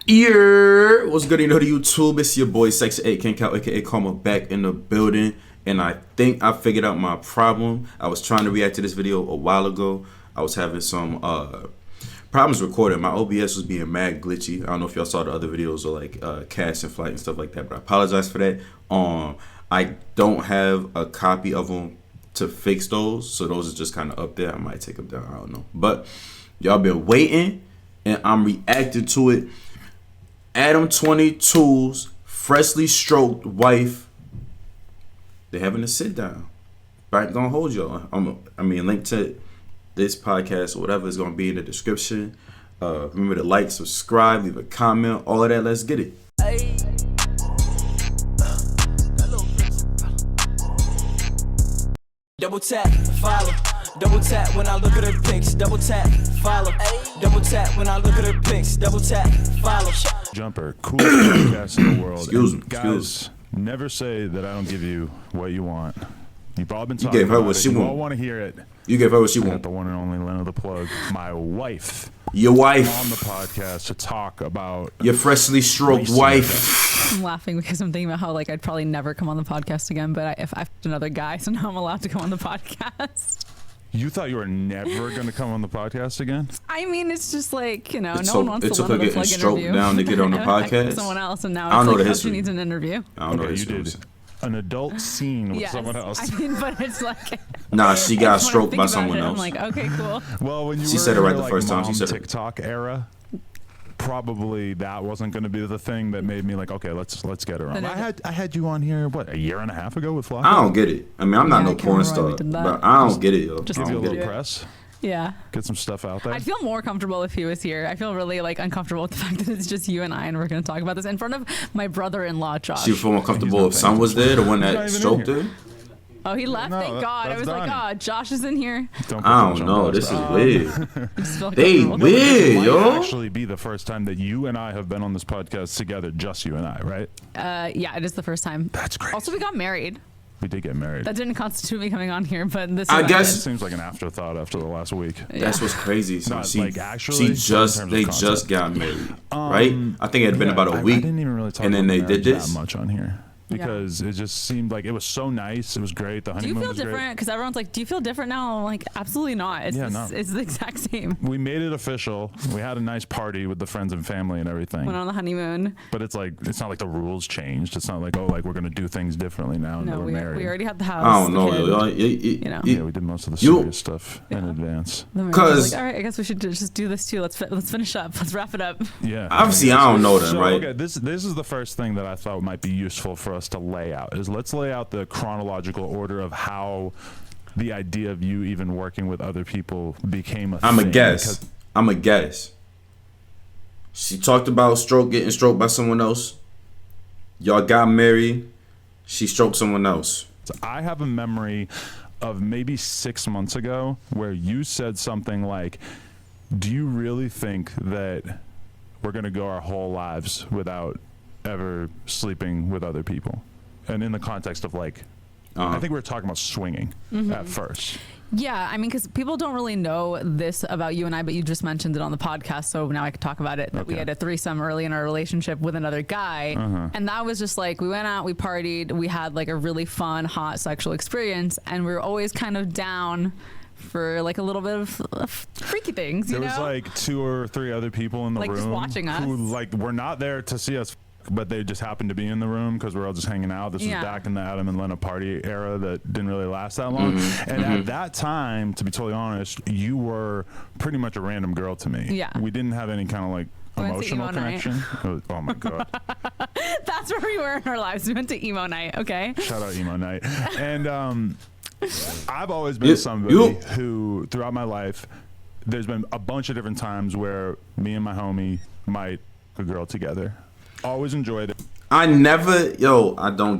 What's good, to YouTube? It's your boy Sexy 8 King Cal, aka Karma, back in the building. And I think I figured out my problem. I was trying to react to this video a while ago. I was having some problems recording. My OBS was being mad glitchy. I don't know if y'all saw the other videos or like cast and flight and stuff like that, but I apologize for that. I don't have a copy of them to fix those, so those are just kind of up there. I might take them down, I don't know. But y'all been waiting, and I'm reacting to it. Adam 22's freshly stroked wife, they're having a sit down. I ain't gonna hold y'all. Link to this podcast or whatever is gonna be in the description. Remember to like, subscribe, leave a comment, all of that. Let's get it. Double tap, follow. Double tap when I look at her pics. Double tap, follow. Double tap when I look at her pics. Double tap, follow. Jumper, coolest podcast in the world. Excuse me, guys, never say that I don't give you what you want. You've all been talking you gave her about what it. she You want. all want to hear it. You gave her what she I got want. the one and only Lena the plug, my wife. Your wife. On the podcast to talk about Your freshly stroked wife. I'm laughing because I'm thinking about how I'd probably never come on the podcast again, but if I fucked another guy, so now I'm allowed to come on the podcast. You thought you were never going to come on the podcast again? I mean, it's just like, no It one wants to took her let getting plug stroked interview. down to get on the I podcast. picked someone else, and now I don't know the she history. needs an interview. I don't know Okay, this. you did an adult scene with Yes. someone else. I mean, but it's like... Nah, she got when I stroked think by about someone it, else. I'm like, okay, cool. Well, when you She were said it in right your, the first time. She mom said it. TikTok era, probably that wasn't going to be the thing that made me like, okay, let's get her on. I had you on here what, a year and a half ago with Flock? I don't get it. I mean, I'm not Yeah, no I can't porn remember why we star, did that. but I don't get it, yo. Just I Give you a don't get little it. press, Yeah. get some stuff out there. I'd feel more comfortable if he was here. I feel really uncomfortable with the fact that it's just you and I, and we're going to talk about this in front of my brother-in-law, Josh. She would feel more comfortable if son was there, the one He's not that even in stroked here. her. Oh, he left. No, Thank God. I that's was like, Donnie. Josh is in here. Don't I put don't Josh on know. blast. This is weird. I just feel They comfortable. weird, This might yo. actually be the first time that you and I have been on this podcast together, just you and I, right? Yeah, it is the first time. That's great. Also, we got married. We did get married. That didn't constitute me coming on here, but this. I is guess- It seems like an afterthought after the last week. That's what's crazy. So Not, like, actually, they in terms just of got married, right? I think it had been Yeah, about a week, I didn't even really talk and then about they marriage did this. that much on here because it just seemed like it was so nice. It was great. The Do you honeymoon feel was different? Because everyone's like, "Do you feel different now?" I'm like, absolutely not. It's, Yeah, no. it's the exact same. great. We made it official. We had a nice party with the friends and family and everything. Went on the honeymoon. But it's like it's not like the rules changed. It's not like we're gonna do things differently now. No, that we're we married. already had the house. I don't the know, kid. yo. You know. Yeah, we did most of the You- serious stuff in advance. The marriage 'Cause- was like, all right, I guess we should just do this too. Let's finish up. Let's wrap it up. Yeah. Obviously, I don't know them, So, right? okay, this is the first thing that I thought might be useful for us to lay out. Is let's lay out the chronological order of how the idea of you even working with other people became a thing. I'm a guess. because- I'm a guess. She talked about getting stroked by someone else. Y'all got married. She stroked someone else. I have a memory of maybe 6 months ago where you said something like, "Do you really think that we're gonna go our whole lives without ever sleeping with other people?" And in the context of like, I think we were talking about swinging at first. Yeah, I mean, because people don't really know this about you and I, but you just mentioned it on the podcast, so now I can talk about it. That we Okay. had a threesome early in our relationship with another guy, and that was just like, we went out, we partied, we had like a really fun, hot sexual experience, and we were always kind of down for like a little bit of freaky things, you There know? was like 2 or 3 other people in the Like, room just watching us. who like were not there to see us, but they just happened to be in the room because we're all just hanging out. This Yeah. was back in the Adam and Lena party era that didn't really last that long. And at that time, to be totally honest, you were pretty much a random girl to me. Yeah. We didn't have any kind of like We went to emotional emo night. connection. Oh my god! That's where we were in our lives. We went to emo night, okay? Shout out emo night. And I've always been somebody who, throughout my life, there's been a bunch of different times where me and my homie might a girl together. Always enjoyed it. I don't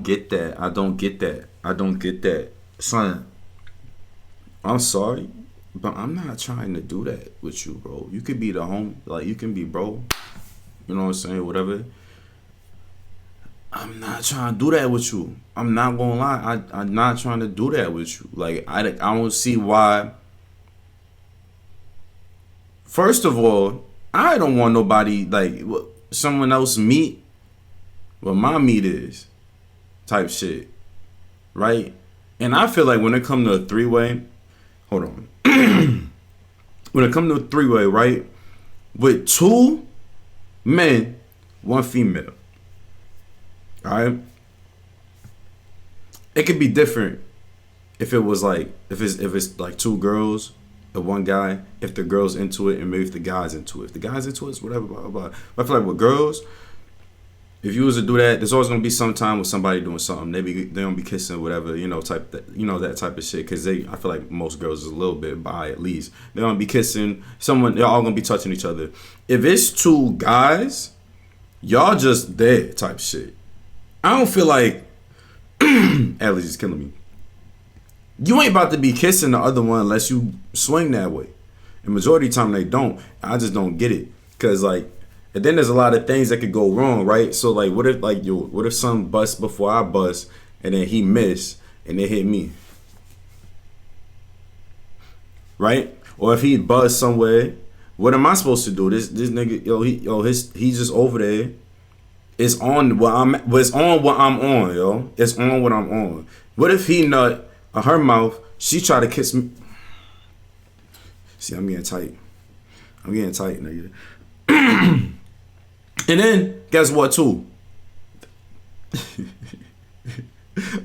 get that. I don't get that. Son, I'm sorry, but I'm not trying to do that with you, bro. You could be the you can be bro. You know what I'm saying? Whatever. I'm not trying to do that with you. I'm not gonna lie. I'm not trying to do that with you. Like, I don't see why. First of all, I don't want nobody, like, someone else meat what my meat is, type shit, right? And I feel like when it comes to a three-way, hold on. When it comes to a three-way, right, with 2 men, 1 female, all right, it could be different if it was like if it's like 2 girls and 1 guy. If the girl's into it, and maybe if the guy's into it. If the guy's into it, it's whatever. Blah blah blah. But I feel like with girls, if you was to do that, there's always gonna be some time with somebody doing something. They gonna be kissing, whatever, type that, that type of shit. Cause I feel like most girls is a little bit bi at least. They're gonna be kissing someone. They're all gonna be touching each other. If it's 2 guys, y'all just there type shit. I don't feel like allergies killing me. You ain't about to be kissing the other one unless you swing that way. And majority of the time they don't. I just don't get it. Cause like, and then there's a lot of things that could go wrong, right? So like, what if some bust before I bust, and then he missed, and it hit me, right? Or if he buzzed somewhere, what am I supposed to do? This nigga, he's just over there. It's on what I'm on, yo. It's on what I'm on. What if he nut on her mouth? She try to kiss me. See, I'm getting tight, nigga. And then, guess what, too? I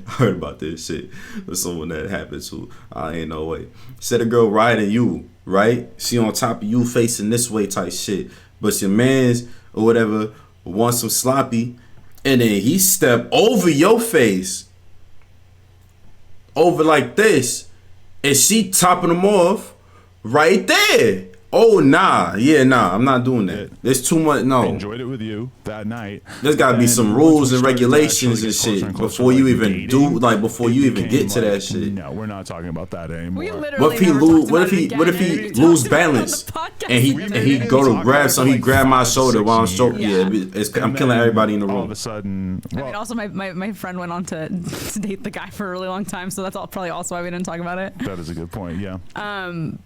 heard about this shit with someone that happened to. I ain't no way. Said a girl riding you, right? She on top of you facing this way type shit. But your mans or whatever wants some sloppy. And then he stepped over your face. Over like this. And she topping him off right there. Oh, nah. Yeah, nah. I'm not doing that. There's too much. No. I enjoyed it with you that night. There's got to be some rules and regulations and shit before you even before you even get to that shit. No, we're not talking about that anymore. What if he lose balance and he go to grab something? He grab my shoulder while I'm stroking. Yeah, I'm killing everybody in the room. All of a sudden, I mean, also my friend went on to date the guy for a really long time, so that's probably also why we didn't talk about it. That is a good point. Yeah.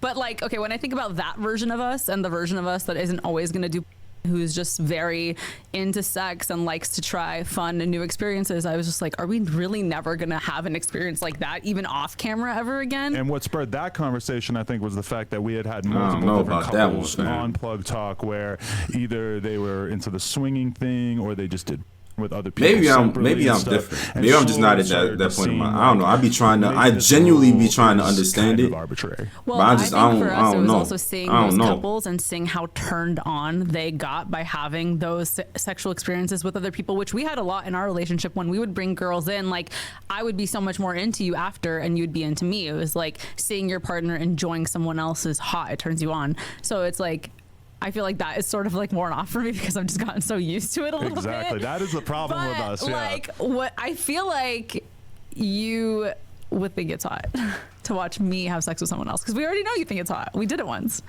But like, okay, when I think about that version of us and the version of us that isn't always going to do, who's just very into sex and likes to try fun and new experiences, I was just like, are we really never going to have an experience like that, even off camera, ever again? And what spurred that conversation, I think, was the fact that we had multiple different couples on Plug Talk where either they were into the swinging thing or they just did with other people. Maybe I'm different. Maybe I'm just not at that point in my. I don't know. I genuinely be trying to understand it. Arbitrary. Well, I think for us, it was also seeing those couples and seeing how turned on they got by having those sexual experiences with other people, which we had a lot in our relationship. When we would bring girls in, like, I would be so much more into you after, and you'd be into me. It was like seeing your partner enjoying someone else's hot. It turns you on. So it's like, I feel like that is sort of like worn off for me because I've just gotten so used to it a little bit. Exactly. That is the problem with us. Like, what I feel like you would think it's hot to watch me have sex with someone else, because we already know you think it's hot. We did it once.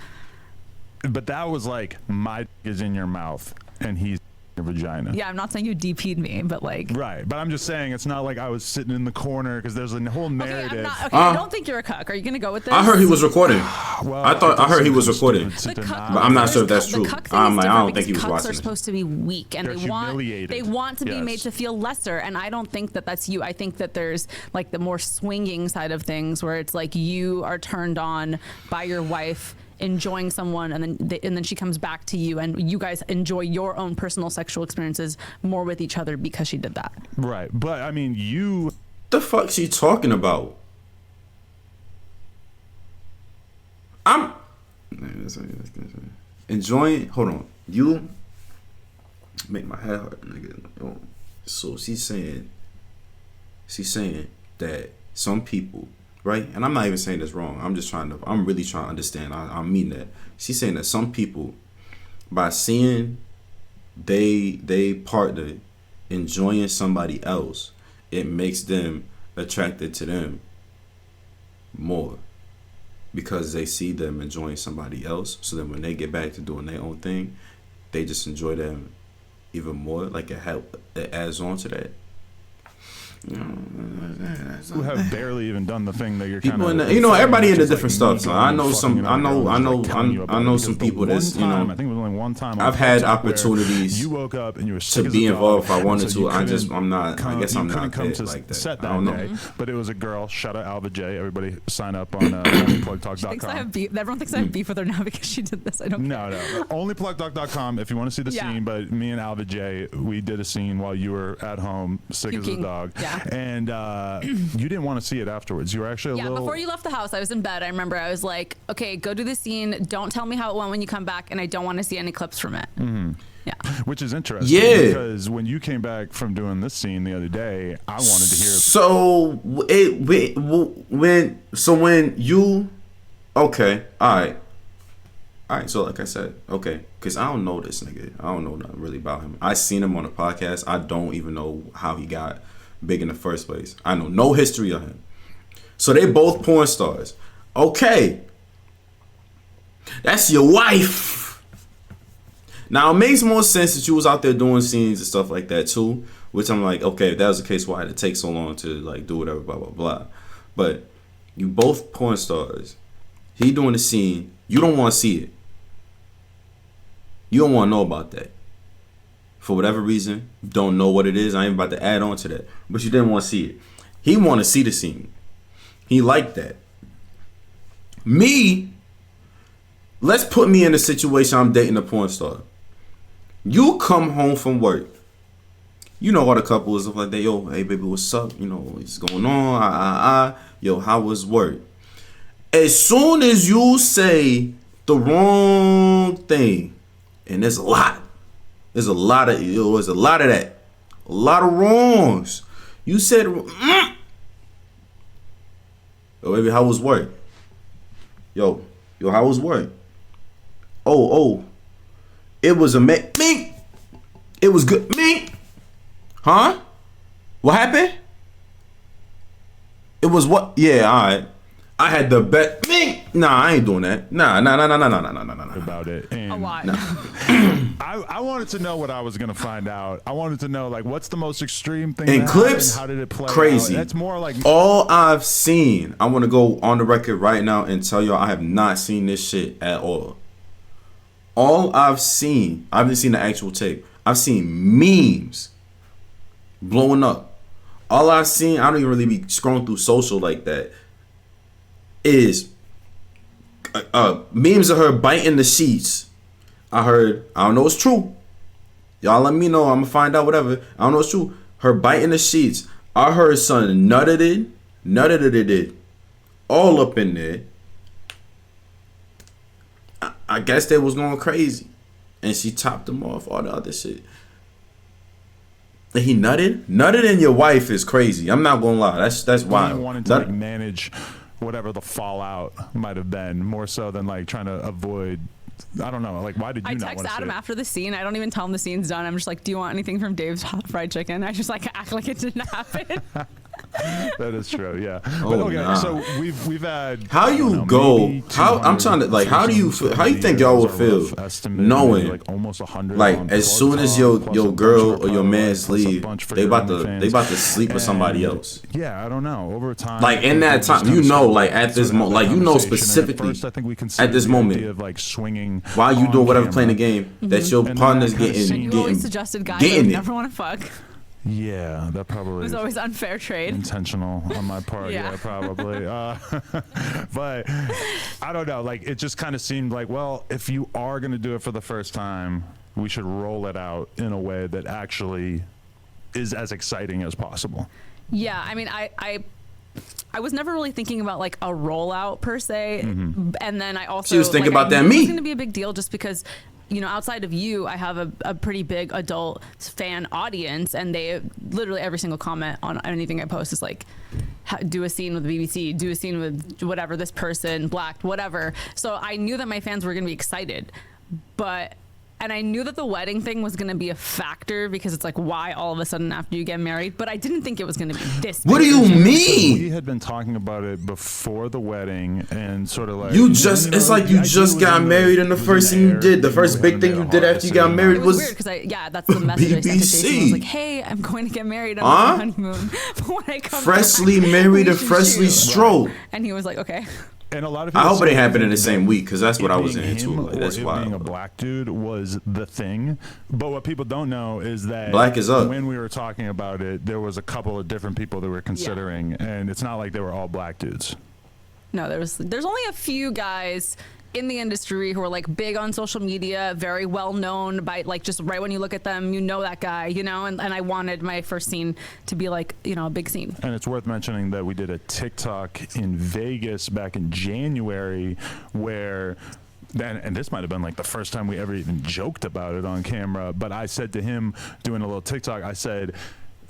But that was like, my is in your mouth and he's in your vagina. Yeah, I'm not saying you DP'd me, but like. Right. But I'm just saying it's not like I was sitting in the corner, because there's a whole narrative. I don't think you're a cuck. Are you going to go with this? I heard he was recording. Well, I heard he was recording. But I'm not sure if that's true. I'm like, I don't think he was cucks watching. Are supposed to be weak, and they want to be made to feel lesser, and I don't think that that's you. I think that there's like the more swinging side of things where it's like you are turned on by your wife enjoying someone, and then she comes back to you, and you guys enjoy your own personal sexual experiences more with each other because she did that. Right. But I mean, you. The fuck she talking about? I'm enjoying. Hold on. You make my head hurt, nigga. So she's saying that some people. Right? And I'm not even saying this wrong. I'm really trying to understand. I mean that. She's saying that some people, by seeing they partner enjoying somebody else, it makes them attracted to them more because they see them enjoying somebody else. So then when they get back to doing their own thing, they just enjoy them even more. Like it adds on to that. who have barely even done the thing that you're kind People of, in the, you know, everybody into just, different stuff. So I know some, I know some because people the that's, one you time, know, I think it was only one time on I've had TikTok where opportunities you woke up and you were sick to as be a dog, involved if I and wanted so to. you I just, couldn't I'm not, I guess you I'm couldn't not come that to like that. set I that don't know. day, but it was a girl. Shout out Alva J. Everybody sign up on onlyplugtalk.com. Thinks I have beef. Everyone thinks I have beef with her now because she did this. I don't care. No. Onlyplugtalk.com if you want to see the Yeah. scene. But me and Alva J, we did a scene while you were at home, sick as a Puking. dog. Yeah. And you didn't want to see it afterwards. You were actually a Yeah, little. before you left the house, I was in bed. I remember I was like, okay, go do the scene. Don't tell me how it went when you come back, and I don't want to see any clips from it. Mm-hmm. Yeah. Which is interesting. Yeah. Because when you came back from doing this scene the other day, I wanted to hear. So when you, okay, all right. So like I said, okay, because I don't know this nigga. I don't know nothing really about him. I seen him on a podcast. I don't even know how he got big in the first place. I know no history of him. So they both porn stars. Okay, that's your wife. Now it makes more sense that you was out there doing scenes and stuff like that too. Which I'm like, okay, if that was the case, why did it take so long to like do whatever, blah blah blah. But you both porn stars. He doing the scene. You don't want to see it. You don't want to know about that. For whatever reason, don't know what it is. I ain't about to add on to that. But you didn't want to see it. He want to see the scene. He liked that. Me, let's put me in a situation I'm dating a porn star. You come home from work. You know all the couples stuff like that. Yo, hey baby, what's up? You know, what's going on? Yo, how was work? As soon as you say the wrong thing, and there's a lot of that. A lot of wrongs. You said, Yo, baby, how was work? Yo, how was work? Oh, it was me. It was good. Me. Huh? What happened? It was what? Yeah, all right. I had the bet. Me. Nah, I ain't doing that. Nah. About it. And A lot. I wanted to know what I was going to find out. I wanted to know, like, what's the most extreme thing In that clips, happened? How did it play crazy. out? That's more like all I've seen. I want to go on the record right now and tell y'all I have not seen this shit at all. All I've seen, I haven't seen the actual tape. I've seen memes blowing up. All I've seen, I don't even really be scrolling through social like that, is memes of her biting the sheets. I don't know it's true. Y'all let me know. I'm gonna find out whatever. I don't know it's true. Her biting the sheets. I heard son nutted it all up in there. I guess they was going crazy, and she topped them off, all the other shit. And he nutted in your wife is crazy. I'm not gonna lie. That's wild. you wanted to like manage whatever the fallout might have been, more so than like trying to avoid. I don't know. Like, why did you I not text want to Adam see it? after the scene. I don't even tell him the scene's done. I'm just like, do you want anything from Dave's hot fried chicken? I just like act like it didn't happen. That is true. Yeah. Oh, But okay. nah. So we've had. How I don't you know, go? maybe How I'm trying to like? How do you feel? How you think y'all would feel knowing like almost 100? like on as Plug soon as Talk, plus a your bunch girl for or your Plug, man's plus a leave, bunch for they your about OnlyFans. to sleep with somebody And, else. Yeah, I don't know. Over time, Like in that time, you know, like at this moment, like you know specifically First, I think we at this moment, of like swinging while you on doing whatever, camera. playing the game, that your then partner's that kinda getting scene- You always getting suggested guys I would getting it. never want to fuck. It Yeah, that probably was is always unfair trade. intentional on my part. Yeah. Yeah, probably. But I don't know. Like, it just kind of seemed like, well, if you are going to do it for the first time, we should roll it out in a way that actually is as exciting as possible. Yeah, I mean, I was never really thinking about like a rollout per se, and then I also She was thinking like, about I that knew it was me. going to be a big deal just because, you know, outside of you, I have a pretty big adult fan audience, and they literally every single comment on anything I post is like, do a scene with the BBC, do a scene with whatever, this person, black, whatever. So I knew that my fans were going to be excited, but And I knew that the wedding thing was going to be a factor because it's like, why all of a sudden after you get married? But I didn't think it was going to be this. What do you mean? We had been talking about it before the wedding and sort of like it's like you just got married and the first thing you did, the first big thing you did after you got married it was weird because that's the message I sent to Jason. I was like, hey, I'm going to get married on my honeymoon. But when I come freshly back, married and freshly strolled. And he was like, okay. And a lot of I hope it didn't happen in the same week because that's what I was into. Like, that's why being a black dude was the thing. But what people don't know is that black is up. When we were talking about it, there was a couple of different people that were considering, and it's not like they were all black dudes. No, there's only a few guys in the industry who are like big on social media, very well known by like just right when you look at them, you know that guy, you know, and I wanted my first scene to be like, you know, a big scene. And it's worth mentioning that we did a TikTok in Vegas back in January where and this might have been like the first time we ever even joked about it on camera, but I said to him doing a little TikTok, I said,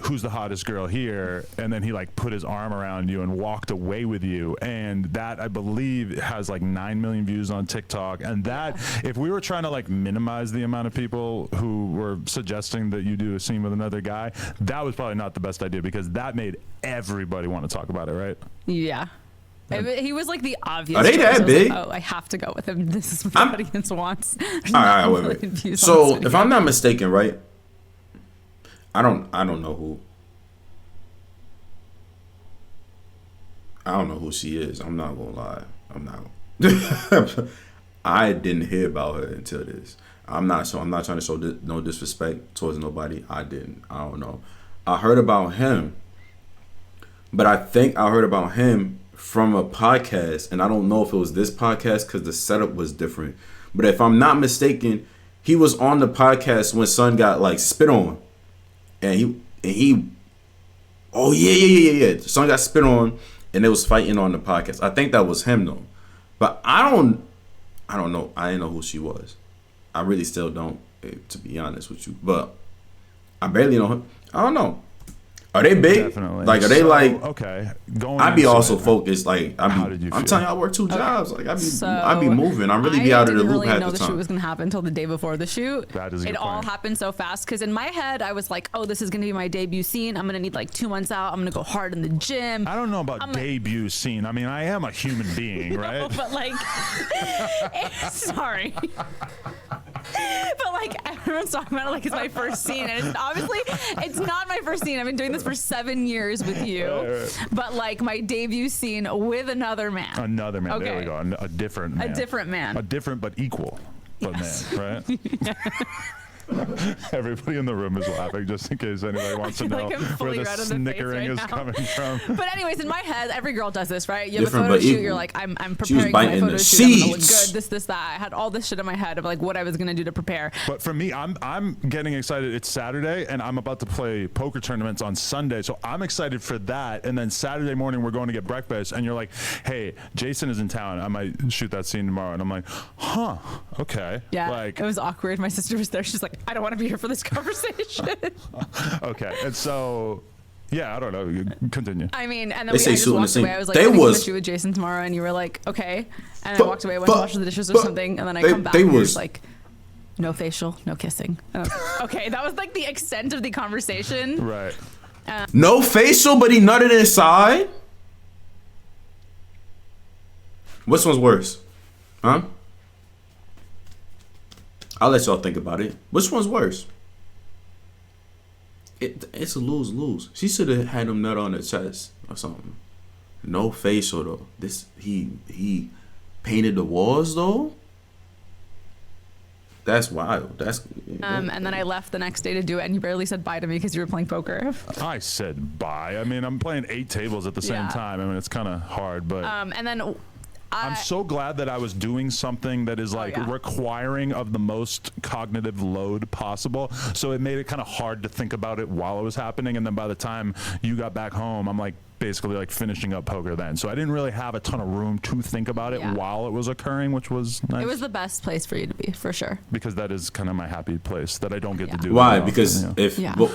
who's the hottest girl here? And then he like put his arm around you and walked away with you. And that, I believe, has like 9 million views on TikTok. And that, if we were trying to like minimize the amount of people who were suggesting that you do a scene with another guy, that was probably not the best idea because that made everybody want to talk about it, right? Yeah. He was like the obvious. Are they that big? Like, I have to go with him. This is what the audience wants. All right, wait. So if I'm not mistaken, right? I don't know who. I don't know who she is. I'm not gonna lie. I'm not. I didn't hear about her until this. I'm not trying to show no disrespect towards nobody. I didn't. I don't know. I heard about him, but I think I heard about him from a podcast, and I don't know if it was this podcast because the setup was different. But if I'm not mistaken, he was on the podcast when Son got like spit on. And he oh yeah. Son got spit on and they was fighting on the podcast. I think that was him though. But I don't know. I didn't know who she was. I really still don't, to be honest with you. But I barely know her. I don't know. Are they big? Definitely. Like, are they like? Okay. I be also focused. Like, I'm telling you, I work 2 Okay. jobs. Like, I be moving. I really be out of the loop half the time. I didn't really know the shoot was gonna happen until the day before the shoot. That is a good point. All happened so fast because in my head I was like, oh, this is gonna be my debut scene. I'm gonna need like 2 months out. I'm gonna go hard in the gym. I don't know about debut scene. I mean, I am a human being, right? No, but like, sorry. But like everyone's talking about it like it's my first scene, and it's not my first scene. I've been doing this for 7 years with you, right. But like my debut scene with another man. Another man. Okay. There we go. A different man. A different man. A different but equal, but yes. Man, right? Yeah. Everybody in the room is laughing just in case anybody wants to know where the snickering is coming from. But anyways, in my head, every girl does this, right? You have a photo shoot. You're like, I'm preparing my photo shoot. I'm gonna look good. This, that. I had all this shit in my head of like what I was gonna do to prepare. But for me, I'm getting excited. It's Saturday, and I'm about to play poker tournaments on Sunday, so I'm excited for that. And then Saturday morning, we're going to get breakfast, and you're like, hey, Jason is in town. I might shoot that scene tomorrow. And I'm like, huh, okay. Yeah, like, it was awkward. My sister was there. She's like, I don't want to be here for this conversation. Okay, and so yeah, I don't know. Continue. I mean, and then I just walked away. I was like, I'm going to shoot with Jason tomorrow, and you were like, okay. And I walked away, went to wash the dishes or something, and then I come back and you're just like, no facial, no kissing. Okay, that was like the extent of the conversation. Right. No facial, but he nutted inside. Which one's worse? Huh? I'll let y'all think about it. Which one's worse? It's a lose-lose. She should have had him nut on her chest or something. No facial though. He painted the walls though. That's wild. And then I left the next day to do it, and you barely said bye to me because you were playing poker. I said bye. I mean, I'm playing 8 tables at the same time. I mean, it's kind of hard, but. And then. I'm so glad that I was doing something that is like requiring of the most cognitive load possible. So it made it kind of hard to think about it while it was happening. And then by the time you got back home, I'm like, basically like finishing up poker then. So I didn't really have a ton of room to think about it while it was occurring, which was nice. It was the best place for you to be, for sure. Because that is kind of my happy place that I don't get to do. Why? Because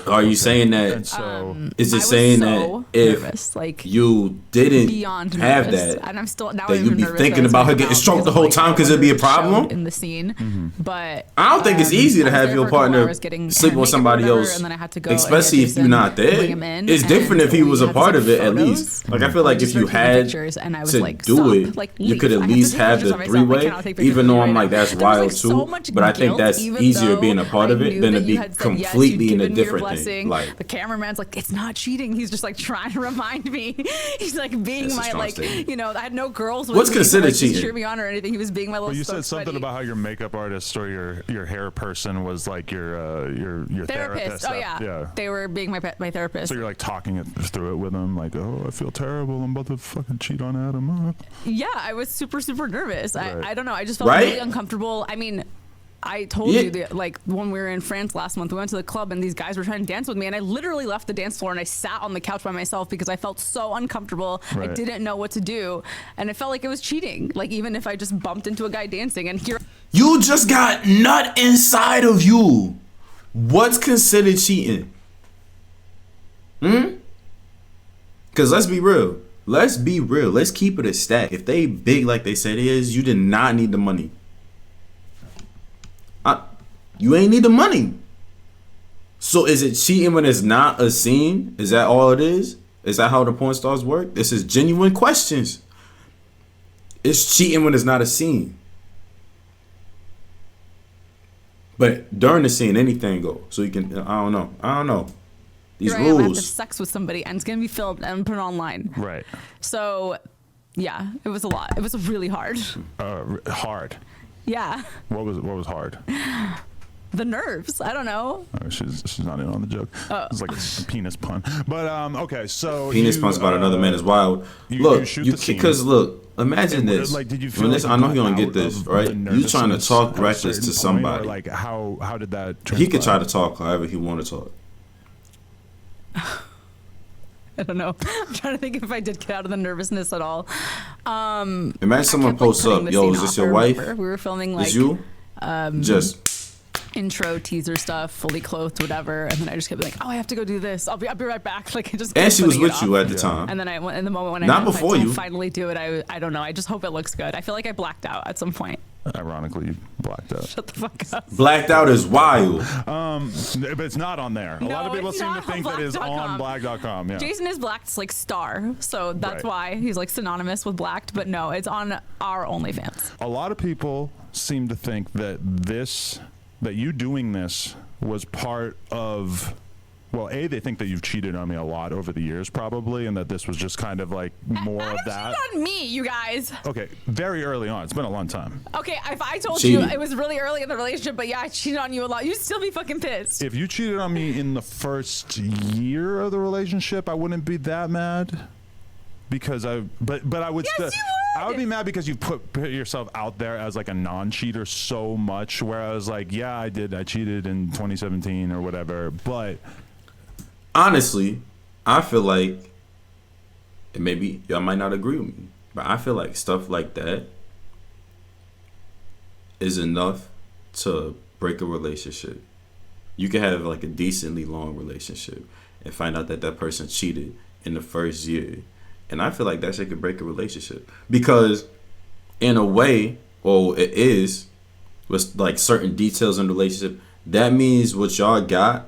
are you saying that? So, is it saying that if nervous, like, you didn't beyond have nervous, that, and I'm still now that I'm you'd be nervous thinking that about her it's getting out stroked the because, whole like, time because it'd be a problem? in the scene, but I don't think it's easy to I was have there your for a couple partner hours getting sleep hair with and makeup or somebody whatever, else, and then I had to go and especially get if you're Jason, not there. bring him in, It's different if he and was we a had to part take of it at photos. least. Like I feel like Just if you started taking had pictures, and I was to like, do "Stop, it, like, you could leave. at I have to least take have pictures the of myself. I 3-way. cannot take pictures Even of though you I'm right like now." that's There was, wild like, so too, much but I think guilt, that's even easier though being a part of I it knew than to that you be had said, yes, completely you'd in a given me your different thing. blessing. Like the cameraman's like, it's not cheating. He's just like trying to remind me. He's like being That's a my strong like, statement. you know, I had no girls with What's me to, considered like, just cheating? cheer me on or anything. He was being my little. Well, you said spokes something buddy. about how your makeup artist or your hair person was like your therapist. Oh yeah, they were being my therapist. So you're like talking it through it with them, like, oh, I feel terrible. I'm about to fucking cheat on Adam. Yeah, I was super nervous. Right. I don't know. I just felt really uncomfortable. I mean, I told you that, like, when we were in France last month, we went to the club and these guys were trying to dance with me, and I literally left the dance floor and I sat on the couch by myself because I felt so uncomfortable. Right. I didn't know what to do, and it felt like it was cheating. Like, even if I just bumped into a guy dancing, and here you just got nut inside of you. What's considered cheating? Because let's be real. Let's be real. Let's keep it a stack. If they big like they said it is, you did not need the money. You ain't need the money. So is it cheating when it's not a scene? Is that all it is? Is that how the porn stars work? This is genuine questions. It's cheating when it's not a scene. But during the scene, anything goes. So you can, I don't know. These I am, I have to have rules. sex with somebody, and it's gonna be filmed and put online. Right. So, yeah, it was a lot. It was really hard. Hard. Yeah, What was hard? the nerves. I don't know. Oh, she's not in on the joke. It's like a penis pun. But okay, so Penis puns about another man is wild. Because look, imagine this. Like, did you feel this, like I know you you're gonna got get this, out of right? the You trying to nervousness talk at a reckless to certain point, somebody. or like how did that He could try transpire? to talk however he want to talk. I don't know. I'm trying to think if I did get out of the nervousness at all. Imagine someone kept, like, posts putting up, the yo, scene is this off. your I wife? remember we were filming like Is you? Just intro teaser stuff, fully clothed, whatever, and then I just kept like, oh, I have to go do this. I'll be right back. Like, I just and kept she was putting it with you off. at the time. And then I went in the moment when Not I before you. finally do it. I don't know. I just hope it looks good. I feel like I blacked out at some point. Ironically, you blacked out. Shut the fuck up. Blacked out is wild. But it's not on there. A lot of No, people it's seem to not on think that it's on black.com. black.com. Yeah. Jason is blacked like star, so that's Right. why he's like synonymous with blacked. But no, it's on our OnlyFans. A lot of people seem to think that you doing this was part of, well, they think that you've cheated on me a lot over the years probably, and that this was just kind of like more of that. Cheated on me, you guys. Okay, very early on. It's been a long time. Okay, if I told Cheating. you it was really early in the relationship, but yeah, I cheated on you a lot, you'd still be fucking pissed. If you cheated on me in the first year of the relationship, I wouldn't be that mad. Because but I would Yes, still, you would! I would be mad because you put yourself out there as like a non-cheater so much, where I was like, yeah, I cheated in 2017 or whatever, but Honestly, I feel like, and maybe y'all might not agree with me, but I feel like stuff like that is enough to break a relationship. You can have like a decently long relationship and find out that that person cheated in the first year. And I feel like that shit could break a relationship. Because in a way, well, it is, with like certain details in the relationship, that means what y'all got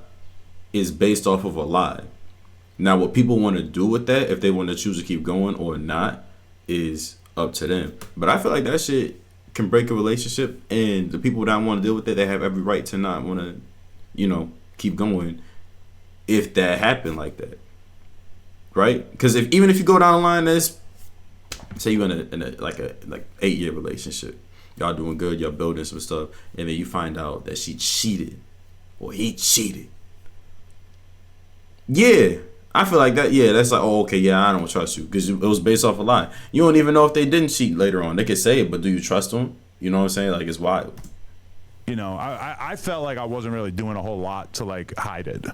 is based off of a lie. Now, what people want to do with that, if they want to choose to keep going or not, is up to them. But I feel like that shit can break a relationship, and the people that want to deal with it, they have every right to not want to, keep going if that happened like that. Right? Because even if you go down the line, say you in a 8-year relationship, y'all doing good, y'all building some stuff, and then you find out that she cheated or he cheated. Yeah, I feel like that. Yeah, that's like, oh, okay, yeah, I don't trust you because it was based off a lie. You don't even know if they didn't cheat later on. They could say it, but do you trust them? You know what I'm saying? Like, it's wild. I felt like I wasn't really doing a whole lot to like hide it.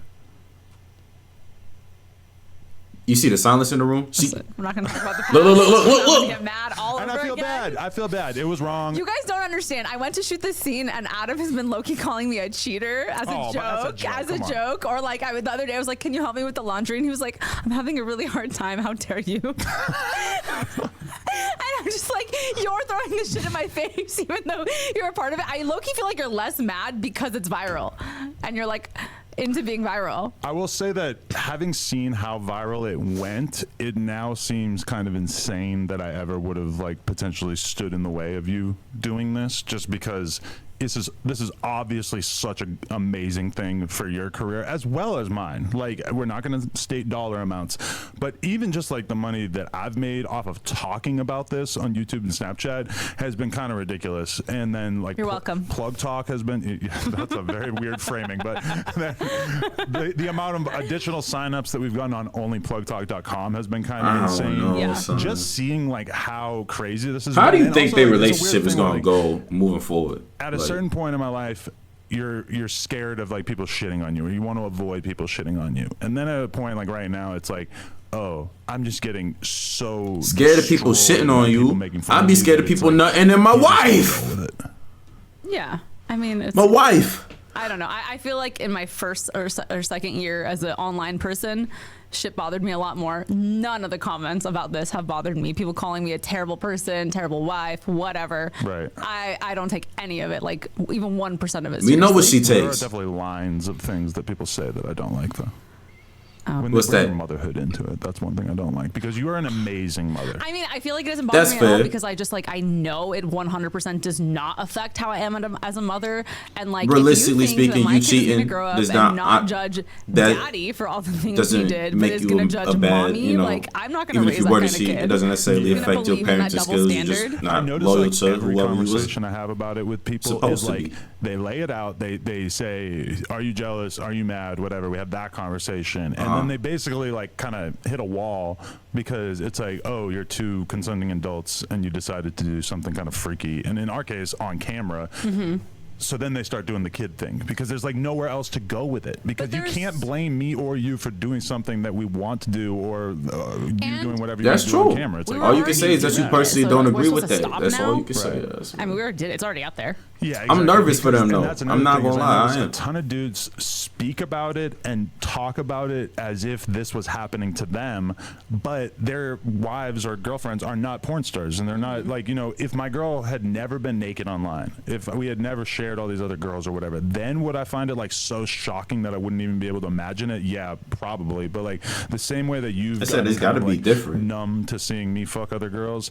You see the silence in the room? I'm not gonna talk about the past. Look. I'm gonna get mad all And over I feel again. bad. I feel bad. It was wrong. You guys don't understand. I went to shoot this scene, and Adam has been low-key calling me a cheater as Oh, a but that's a joke, joke. as a Come on. joke. Or like the other day, I was like, "Can you help me with the laundry?" And he was like, "I'm having a really hard time. How dare you?" And I'm just like, "You're throwing this shit in my face, even though you're a part of it." I low-key feel like you're less mad because it's viral, and you're like into being viral. I will say that having seen how viral it went, it now seems kind of insane that I ever would have like potentially stood in the way of you doing this, just because this is obviously such an amazing thing for your career as well as mine. Like, we're not going to state dollar amounts, but even just like the money that I've made off of talking about this on YouTube and Snapchat has been kind of ridiculous. And then like You're welcome. Plug Talk has been, yeah, that's a very weird framing, but the amount of additional signups that we've gotten on onlyplugtalk.com has been kind of insane. know, Yeah. son. Just seeing like how crazy this is. How do you And think also, their like, it's a weird relationship is thing, gonna like, go moving forward? at a Like, certain point in my life, you're scared of like people shitting on you, or you want to avoid people shitting on you. And then at a point like right now, it's like, oh, I'm just getting so scared of people destroyed shitting by on people you. making fun I'd be you scared that of it's people like, nutting in my you just gotta wife. go with it. Yeah, I mean, it's. My wife. I don't know. I feel like in my first or second year as an online person, shit bothered me a lot more. None of the comments about this have bothered me. People calling me a terrible person, terrible wife, whatever. Right. I don't take any of it, like even 1% of it. We know what she seriously. There are takes. definitely lines of things that people say that I don't like, though. When What's they bring that? motherhood into it, that's one thing I don't like, because you are an amazing mother. I mean, I feel like it doesn't bother That's me at all fair. because I just like I know it 100% does not affect how I am as a mother. And like, Realistically if you think speaking, that my you kid's gonna cheating grow up does and not- judge that daddy for all the things he doesn't did, but make is you gonna a judge bad, mommy, you know, like I'm not gonna even raise if you that were to kind of cheat, kid. it doesn't necessarily You're gonna affect your believe in that parenting double skills. You're just standard? I not notice loyal like to every whoever you was. conversation I have about it with people Supposed is to like be. they lay it out. They say, "Are you jealous? Are you mad? Whatever." We have that conversation, and Uh-huh. then they basically like kind of hit a wall because it's like, "Oh, you're two consenting adults, and you decided to do something kind of freaky." And in our case, on camera. So then they start doing the kid thing because there's like nowhere else to go with it, because But you there's- can't blame me or you for doing something that we want to do, or you doing whatever you That's want to do true. on camera. It's We like, were All you can already say is that doing you it, personally so don't we're agree with supposed to that. stop That's all now? you can say. Right. Yes. I mean, we already did it. It's already out there. Yeah, I'm exactly, nervous for them, because- and though. that's I'm another not thing is gonna I lie, noticed I am. A ton of dudes speak about it and talk about it as if this was happening to them, but their wives or girlfriends are not porn stars, and they're not like, you know, if my girl had never been naked online, if we had never shared all these other girls or whatever, then would I find it like so shocking that I wouldn't even be able to imagine it? Yeah, probably. But like the same way that you've I said gotten it's gotta kind of, be like, different. numb to seeing me fuck other girls.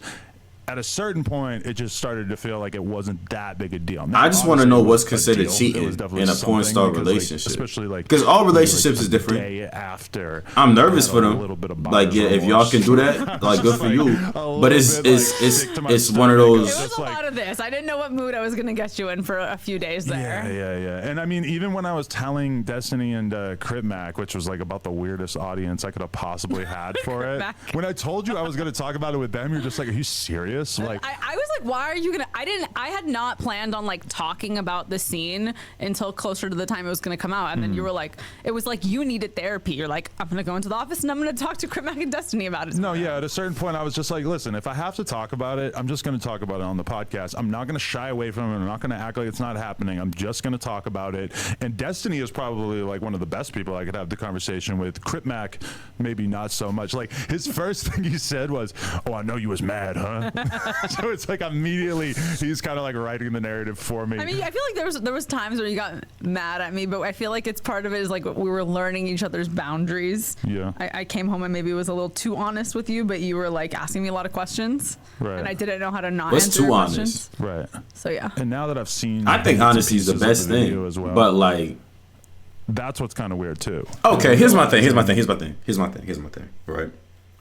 At a certain point, it just started to feel like it wasn't that big a deal. Now, I just want to obviously, know it was what's a considered deal. It cheating was definitely in a porn something star because, like, relationship. especially like 'Cause all maybe, relationships like, is different. The day after, I'm nervous I for had a them. little bit of Like, buyer's yeah, if y'all remorse. can do that, like, good for Like, you. a little But it's bit, like, it's sick to my it's one of stomach. those. It was Just a like- lot of this. I didn't know what mood I was gonna get you in for a few days there. Yeah. And I mean, even when I was telling Destiny and Crit Mac, which was like about the weirdest audience I could have possibly had for it, Mac. when I told you I was going to talk about it with them, you're just like, are you serious? Like, I was like, why are you gonna? I had not planned on like talking about the scene until closer to the time it was gonna come out, and then you were like, it was like you needed therapy. You're like, I'm gonna go into the office and I'm gonna talk to Crit Mac and Destiny about it. no, yeah. At a certain point, I was just like, listen, if I have to talk about it, I'm just going to talk about it on the podcast. I'm not going to shy away from it. I'm not going to act like it's not happening. I'm just going to talk about it. And Destiny is probably like one of the best people I could have the conversation with. Crit Mac, maybe not so much. Like his first thing he said was, "Oh, I know you was mad, huh?" So it's like immediately he's kind of like writing the narrative for me. I mean, I feel like there was times where you got mad at me, but I feel like it's part of it is like we were learning each other's boundaries. Yeah. I came home and maybe was a little too honest with you, but you were like asking me a lot of questions, Right. and I didn't know how to not What's answer too your honest? questions. Right. So yeah. And now that I've seen, I think bits and honesty is the pieces of best video thing. as well, But like, that's what's kind of weird too. okay, here's my thing. Right,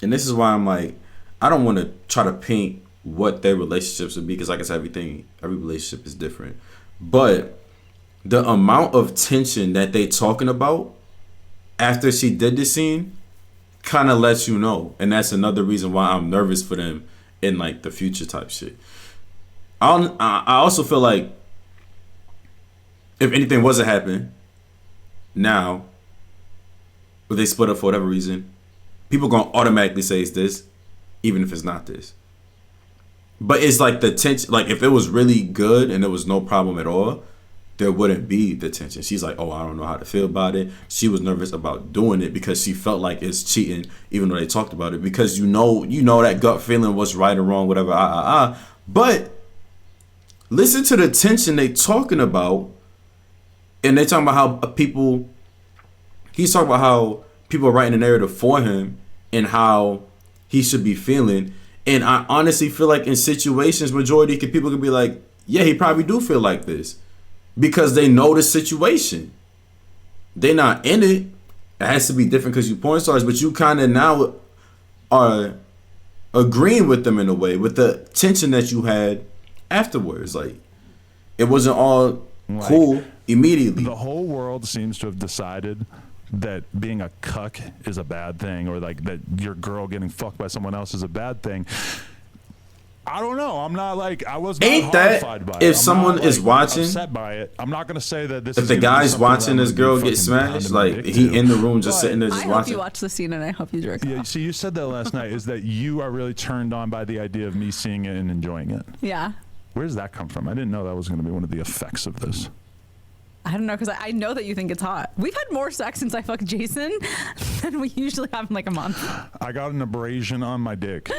and this is why I'm like, I don't want to try to paint what their relationships would be, because like I said, every relationship is different. But the amount of tension that they talking about after she did the scene kind of lets you know, and that's another reason why I'm nervous for them in like the future type shit. I also feel like if anything was to happen now, if they split up for whatever reason, people gonna automatically say it's this, even if it's not this. But it's like the tension. Like if it was really good and there was no problem at all, there wouldn't be the tension. She's like, oh, I don't know how to feel about it. She was nervous about doing it because she felt like it's cheating, even though they talked about it. Because you know that gut feeling, what's right or wrong, whatever. But listen to the tension they talking about, and they talking about how people. He's talking about how people are writing a narrative for him and how he should be feeling. And I honestly feel like in situations, majority of people can be like, yeah, he probably do feel like this. Because they know the situation. They're not in it. It has to be different because you porn stars, but you kind of now are agreeing with them in a way, with the tension that you had afterwards. Like, it wasn't all cool immediately. The whole world seems to have decided that being a cuck is a bad thing, or like that your girl getting fucked by someone else is a bad thing. I don't know. I'm not like, I was not horrified by it. If someone is watching, upset by it, I'm not gonna say that this. If the guy's watching this girl get smashed, like he in the room just sitting there just watching. I hope you watch the scene and I hope you jerk off. See, you said that last night. Is that you are really turned on by the idea of me seeing it and enjoying it? Yeah. Where does that come from? I didn't know that was going to be one of the effects of this. I don't know, because I know that you think it's hot. We've had more sex since I fucked Jason than we usually have in like a month. I got an abrasion on my dick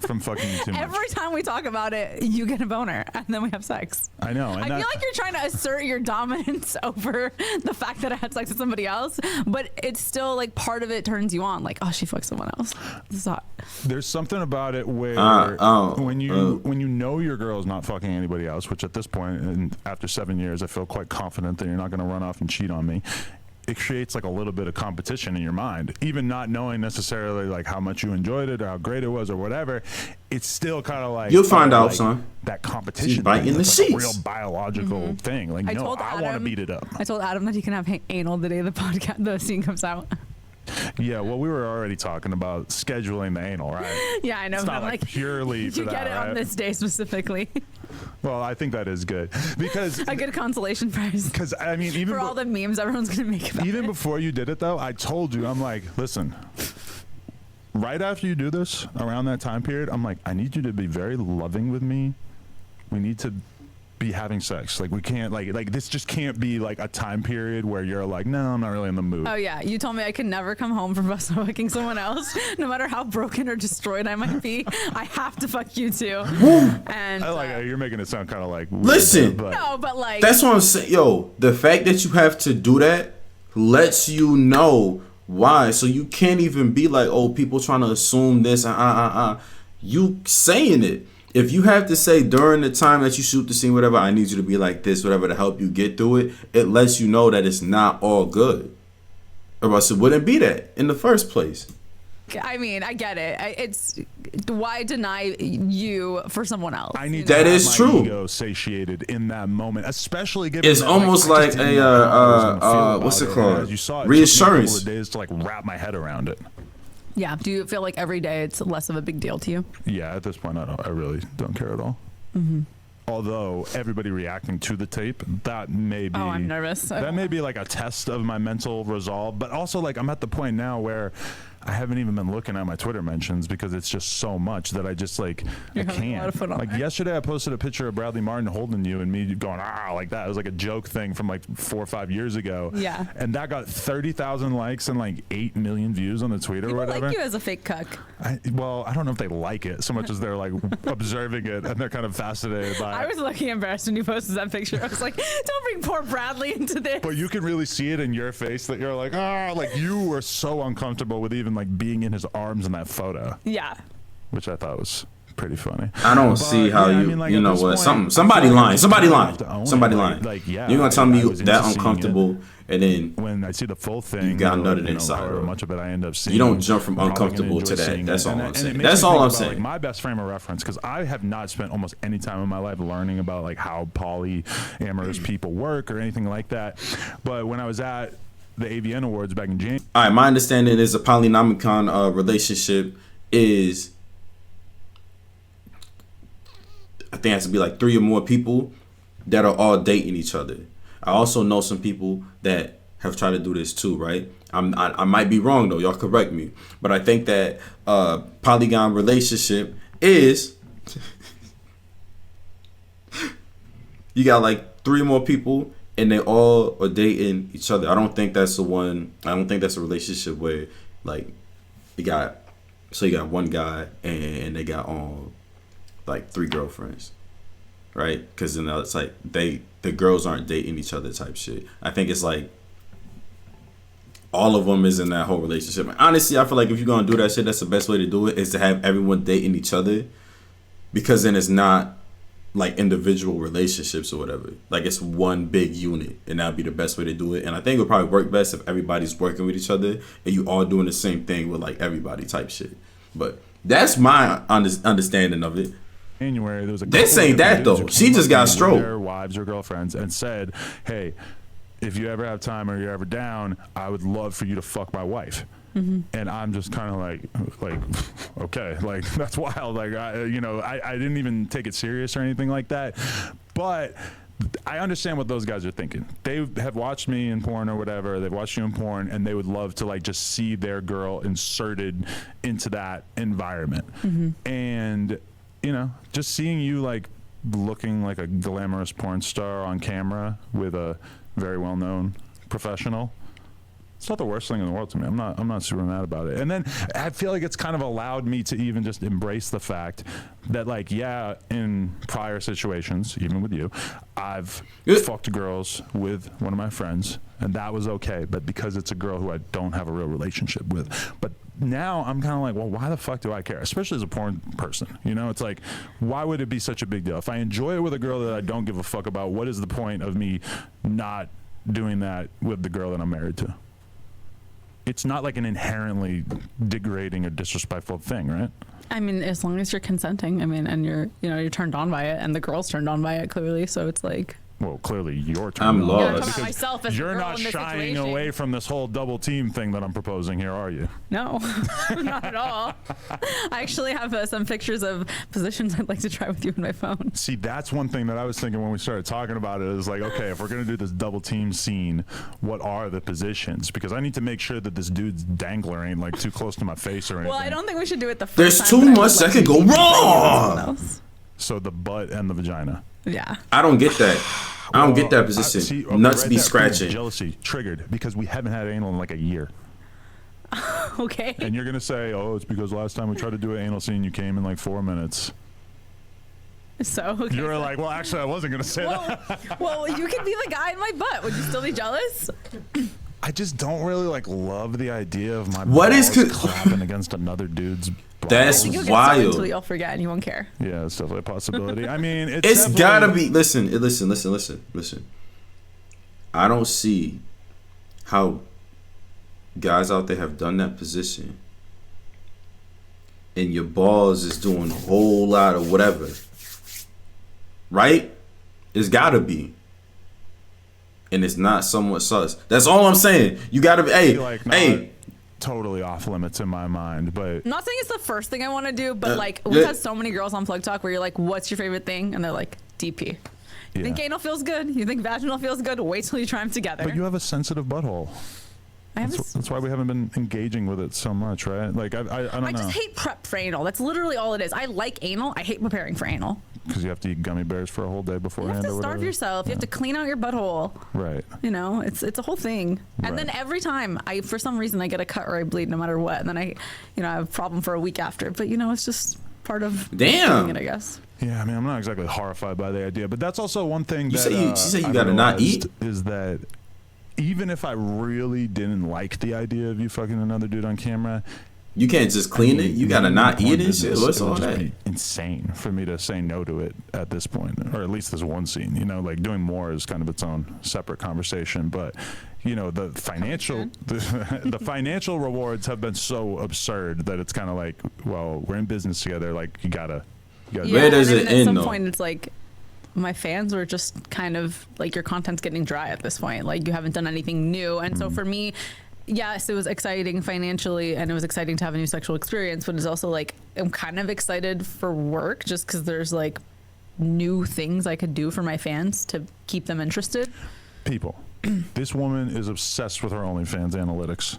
from fucking you too much. Every time we talk about it, you get a boner, and then we have sex. I know. I feel like you're trying to assert your dominance over the fact that I had sex with somebody else, but it's still like part of it turns you on. Like, oh, she fucked someone else. This is hot. There's something about it where when you know your girl is not fucking anybody else, which at this point, and after 7 years, I feel quite confident that you're not going to run off and cheat on me. It creates like a little bit of competition in your mind, even not knowing necessarily like how much you enjoyed it or how great it was or whatever. It's still kind of like you'll find out, like, son. That competition, she's biting the sheets. Like a real biological thing. Like, I want to beat it up. I told Adam that he can have anal the day the scene comes out. Yeah, well, we were already talking about scheduling the anal, right? Yeah, I know. It's not like purely for you get it right? on this day specifically. Well, I think that is good because a good consolation prize. Because I mean, even for all the memes everyone's gonna make about even it. before you did it, though, I told you, I'm like, listen. Right after you do this, around that time period, I'm like, I need you to be very loving with me. We need to be having sex. Like we can't like this just can't be like a time period where you're like, no, I'm not really in the mood. Oh yeah, you told me I could never come home from fucking someone else, no matter how broken or destroyed I might be. I have to fuck you too. And I like you're making it sound kind of like weird, listen. But like that's what I'm saying. Yo, the fact that you have to do that lets you know why. So you can't even be like, oh, people trying to assume this. You saying it. If you have to say during the time that you shoot the scene, whatever, I need you to be like this, whatever, to help you get through it, it lets you know that it's not all good. Or else it wouldn't be that in the first place. I mean, I get it. It's why deny you for someone else? I need that is my true. Ego satiated in that moment, especially given it's that, almost like a what's it called? You saw it, reassurance. Took me a couple of days to like wrap my head around it. Yeah. Do you feel like every day it's less of a big deal to you? Yeah. At this point, I really don't care at all. Mm-hmm. Although everybody reacting to the tape, that may be. Oh, I'm nervous. That may be like a test of my mental resolve, but also like I'm at the point now where I haven't even been looking at my Twitter mentions because it's just so much that I just like I can't. Like yesterday, I posted a picture of Bradley Martin holding you and me going like that. It was like a joke thing from like 4 or 5 years ago. Yeah. And that got 30,000 likes and like 8 million views on the tweet or whatever. People like you as a fake cuck. Well, I don't know if they like it so much as they're like observing it and they're kind of fascinated by it. I was looking embarrassed when you posted that picture. I was like, don't bring poor Bradley into this. But you can really see it in your face that you're like, like you were so uncomfortable with even like being in his arms in that photo. Yeah. Which I thought was pretty funny. I don't see how you, I mean, like, you know what, somebody lying. Somebody lying. Like, yeah. You're going to tell me you that uncomfortable and then when I see the full thing, you got nutted inside. However much of it I end up seeing. You don't jump from uncomfortable to that. That's all I'm saying. That's all I'm saying. Like my best frame of reference, because I have not spent almost any time in my life learning about like how polyamorous people work or anything like that. But when I was at the AVN Awards back in January. All right, my understanding is a polynomicon relationship is, I think it has to be like 3 or more people that are all dating each other. I also know some people that have tried to do this too, right? I might be wrong though. Y'all correct me, but I think that polygon relationship is you got like 3 more people and they all are dating each other. I don't think that's a relationship where like you got one guy and they got like 3 girlfriends, right? Because then it's like the girls aren't dating each other type shit. I think it's like all of them is in that whole relationship. And honestly, I feel like if you're gonna do that shit, that's the best way to do it, is to have everyone dating each other, because then it's not like individual relationships or whatever. Like it's one big unit, and that'd be the best way to do it. And I think it would probably work best if everybody's working with each other and you all doing the same thing with like everybody type shit. But that's my understanding of it. January, there was a this ain't that though. She just got stroked. Their wives or girlfriends and said, "Hey, if you ever have time or you're ever down, I would love for you to fuck my wife." And I'm just kind of like, okay, like that's wild. Like I didn't even take it serious or anything like that, but I understand what those guys are thinking. They have watched me in porn or whatever. They've watched you in porn, and they would love to like just see their girl inserted into that environment. And just seeing you like looking like a glamorous porn star on camera with a very well-known professional, it's not the worst thing in the world to me. I'm not super mad about it. And then I feel like it's kind of allowed me to even just embrace the fact that, like, yeah, in prior situations, even with you, I've fucked girls with one of my friends, and that was okay. But because it's a girl who I don't have a real relationship with, but now I'm kind of like, well, why the fuck do I care? Especially as a porn person, it's like, why would it be such a big deal? If I enjoy it with a girl that I don't give a fuck about, what is the point of me not doing that with the girl that I'm married to? It's not like an inherently degrading or disrespectful thing, right? I mean, as long as you're consenting, and you're turned on by it, and the girl's turned on by it clearly, so it's like. Well, clearly you're I'm turned lost. on. Yeah, Because myself as you're a girl not in this shying situation. away from this whole double team thing that I'm proposing here, are you? No, not at all. I actually have some pictures of positions I'd like to try with you on my phone. See, that's one thing that I was thinking when we started talking about it, is like, okay, if we're going to do this double team scene, what are the positions? Because I need to make sure that this dude's dangler ain't like too close to my face or anything. Well, I don't think we should do it the first There's time. too much that could go wrong. So the butt and the vagina. Yeah. I don't get that. I don't get that position. Nuts right be there, scratching. Jealousy triggered because we haven't had anal in like a year. Okay. And you're going to say, oh, it's because last time we tried to do an anal scene, you came in like 4 minutes. So okay, You were like, well, actually, I wasn't going to say that. well, you could be the guy in my butt. Would you still be jealous? I just don't really like love the idea of my What is balls clapping against another dude's balls. That's You'll get so wild. into it, you'll forget and you won't care. Yeah, it's definitely a possibility. I mean, It's gotta be. Listen. I don't see how guys out there have done that position, and your balls is doing a whole lot of whatever. Right? It's gotta be. And it's not somewhat sus. That's all I'm saying. You gotta be. Hey. Totally off limits in my mind, but I'm not saying it's the first thing I want to do, but like we've had so many girls on Plug Talk where you're like, "What's your favorite thing?" and they're like, "DP." You think anal feels good? You think vaginal feels good? Wait till you try them together. But you have a sensitive butthole. That's why we haven't been engaging with it so much, right? Like I don't know. I just hate prep for anal. That's literally all it is. I like anal. I hate preparing for anal. Because you have to eat gummy bears for a whole day You beforehand. have to or starve whatever. yourself. You have to clean out your butthole. Right. It's a whole thing. And then every time for some reason I get a cut or I bleed no matter what, and then I have a problem for a week after. But it's just part of doing it, I guess. Yeah, I mean, I'm not exactly horrified by the idea, but that's also one thing that she said you I gotta not realized eat? is that even if I really didn't like the idea of you fucking another dude on camera, You can't just clean it. You gotta not eat it and shit. What's all that? Be insane for me to say no to it at this point, or at least this one scene. Like doing more is kind of its own separate conversation. But the financial the financial rewards have been so absurd that it's kind of like, well, we're in business together. Like you gotta. Where does it end? At some point, it's like my fans were just kind of like, your content's getting dry at this point. Like you haven't done anything new, and so for me. Yes, it was exciting financially, and it was exciting to have a new sexual experience, but it's also like I'm kind of excited for work just because there's like new things I could do for my fans to keep them interested. People. This woman is obsessed with her OnlyFans analytics.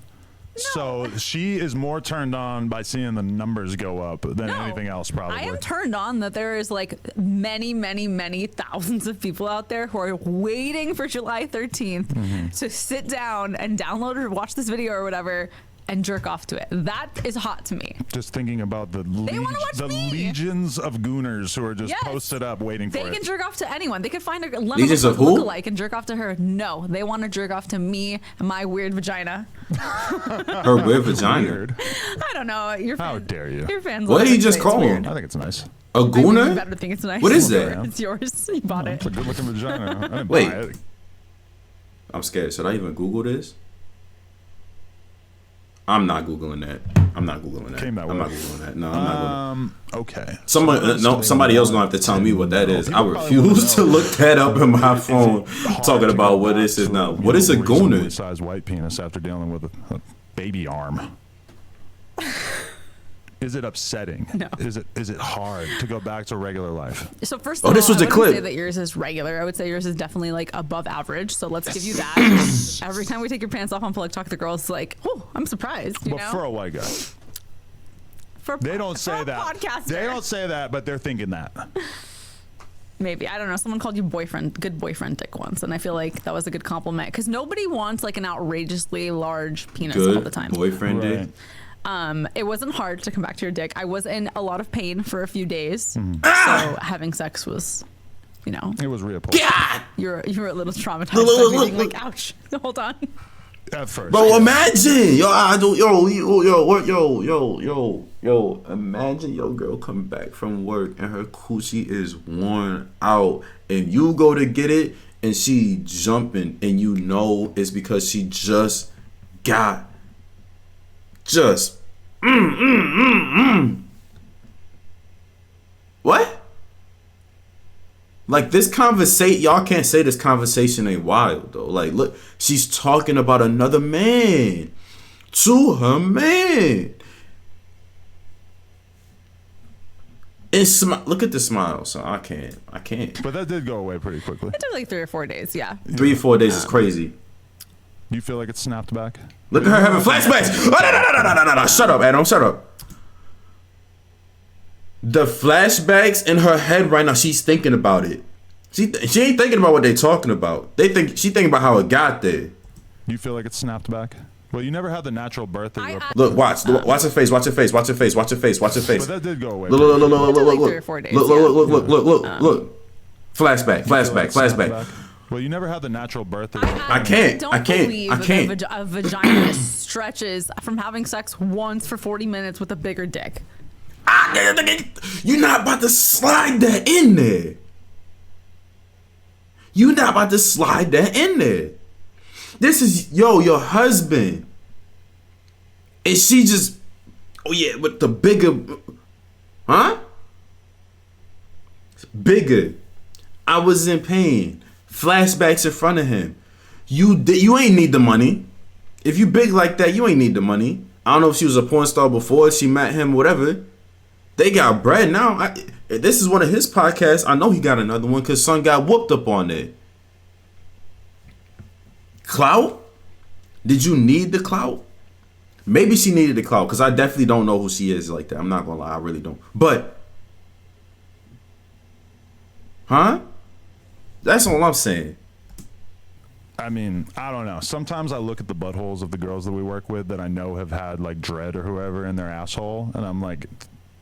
So she is more turned on by seeing the numbers go up than anything else, probably. I am turned on that there is like many, many, many thousands of people out there who are waiting for July 13th to sit down and download or watch this video or whatever and jerk off to it. That is hot to me. Just thinking about the me. legions of gooners who are just Yes. posted up waiting for They it. can jerk off to anyone. They could find a Legions of who? lookalike and jerk off to her. No, they want to jerk off to me and my weird vagina. Her weird vagina. Weird. I don't know. Your How fans, dare you? Your fans. What love did he it, just say it's call weird. him? I think it's nice. A I think gooner? you better think it's nice. What is that? It's yours. You bought it. It's a good looking vagina. I didn't Wait. buy it. I'm scared. Should I even Google this? I'm not Googling that. I'm not Googling that. Came that I'm way. not Googling that. No, I'm not Googling. Okay. Somebody else gonna have to tell me what that is. I People probably wanna refuse to know. look that up in my phone. Hard Talking to about go what back this is to, now. you What is know, a reasonably gooner? sized white penis after dealing with a baby arm? Is it upsetting? No. Is it hard to go back to regular life? So first Oh, of this all, was I the wouldn't clip. say that yours is regular. I would say yours is definitely like above average. So let's give you that. Every time we take your pants off on Public Talk, the girls like, oh, I'm surprised. You But know, for a white guy, for they don't for say a that. podcaster. They don't say that, but they're thinking that. Maybe, I don't know. Someone called you good boyfriend dick once, and I feel like that was a good compliment because nobody wants like an outrageously large penis all the Good time. boyfriend Right. dick. It wasn't hard to come back to your dick. I was in a lot of pain for a few days, Mm-hmm. so having sex was, you know, It was repulsive God, you were a little traumatized. Look, by being look. like, ouch. Hold on. at first. bro, imagine yo, imagine your girl coming back from work and her coochie is worn out, and you go to get it and she jumping, and you know it's because she just got What? Like this conversation, y'all can't say this conversation ain't wild though. Like, look, she's talking about another man to her man. And look at the smile, so I can't. But that did go away pretty quickly. It took like 3 or 4 days. Yeah. 3 or 4 days is crazy. You feel like it snapped back? Look at her having flashbacks. Oh, no. Shut up, Adam. Shut up. The flashbacks in her head right now, she's thinking about it. She ain't thinking about what they talking about. She thinking about how it got there. You feel like it snapped back? Well, you never had the natural birth that you were. Look, watch her face. Watch her face. Watch her face. Watch her face. Watch her face. But that did go away. Look. 3 or 4 days, Look. Flashback. Well, you never had the natural birth that you were. I can't. Don't I can't. believe I can't. that a vagina stretches from having sex once for 40 minutes with a bigger dick. You're not about to slide that in there. You're not about to slide that in there. This is your husband. And she just, oh yeah, with the bigger, huh? Bigger. I was in pain. Flashbacks in front of him. You ain't need the money. If you big like that, you ain't need the money. I don't know if she was a porn star before she met him, whatever. They got bread now. This is one of his podcasts. I know he got another one because son got whooped up on it. Clout? Did you need the clout? Maybe she needed the clout because I definitely don't know who she is like that. I'm not gonna lie, I really don't. But, huh? That's all I'm saying. I mean, I don't know. Sometimes I look at the buttholes of the girls that we work with that I know have had like dread or whoever in their asshole, and I'm like,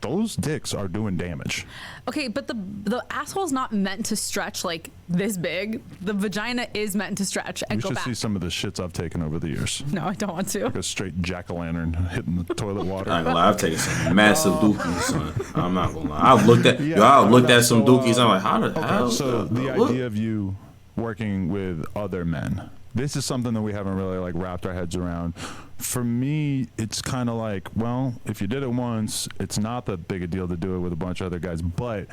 those dicks are doing damage. Okay, but the asshole's not meant to stretch like this big. The vagina is meant to stretch and You go should back. see some of the shits I've taken over the years. No, I don't want to. Like a straight jack-o'-lantern hitting the toilet water. I ain't gonna lie, I've taken some massive dookies, son. I'm not gonna lie. I've looked at some dookies. I'm like, how the hell? So the idea of you working with other men, this is something that we haven't really like wrapped our heads around. For me, it's kind of like, well, if you did it once, it's not that big a deal to do it with a bunch of other guys, but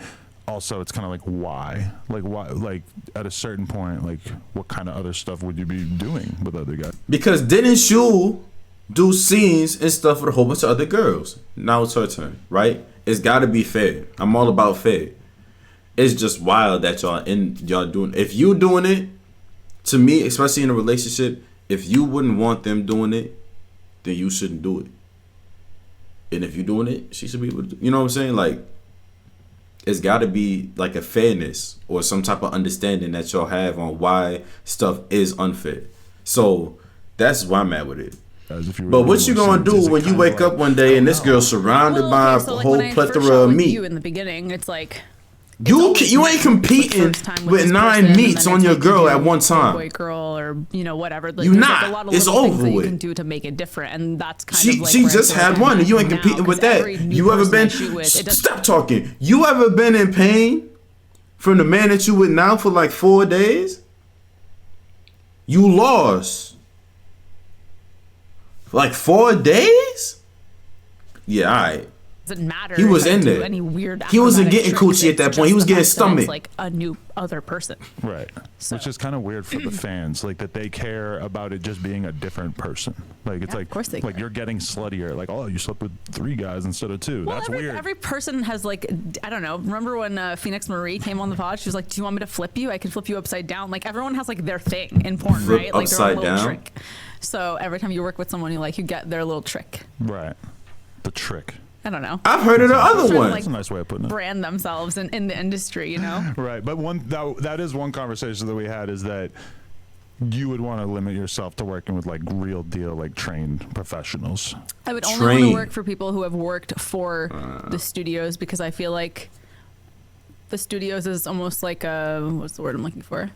also it's kind of like why, like at a certain point, like what kind of other stuff would you be doing with other guys? Because didn't you do scenes and stuff with a whole bunch of other girls? Now it's her turn, right? It's got to be fair. I'm all about fair. It's just wild that y'all doing. If you doing it, to me, especially in a relationship, if you wouldn't want them doing it, then you shouldn't do it. And if you're doing it, she should be able to. You know what I'm saying? Like, it's got to be like a fairness or some type of understanding that y'all have on why stuff is unfair. So that's why I'm at with it. But what you gonna do when you wake up one day and this girl's surrounded by a whole plethora of meat? You in the beginning, it's like you ain't competing with 9 meats on your girl at one time. Boy, girl, or whatever. Like, You not. Like a lot of It's little things over that you with. can do to make it different, and that's kind of like She where just I'm had going one, and you ain't now, competing with 'cause that. every new You ever person I been? shoot with, it doesn't- Stop talking. You ever been in pain from the man that you with now for like 4 days? You lost. Like 4 days? Yeah, all right. Doesn't matter. He was if I in do there. Any weird He wasn't acrobatic getting tricks. coochie at that It's point. He just was the getting fact that stomach. it's like a new other person. Right. Which is kind of weird for the fans, like that they care about it just being a different person. Like it's Yeah, like, of course they like care. you're getting sluttier. Like, oh, you slept with 3 guys instead of 2. Well, That's weird. every person has like, I don't know. Remember when Phoenix Marie came on the pod? She was like, "Do you want me to flip you? I can flip you upside down." Like everyone has like their thing in porn, Flip right? Like their own upside little down? trick. So every time you work with someone, you get their little trick. Right. The trick. I don't know. I've heard of the other Trying to, one. That's a nice way of putting it. brand themselves in the industry, you know? Right. But that is one conversation that we had, is that you would want to limit yourself to working with like real deal, like trained professionals. I would only want to Train. work for people who have worked for the studios, because I feel like the studios is almost like a, what's the word I'm looking for?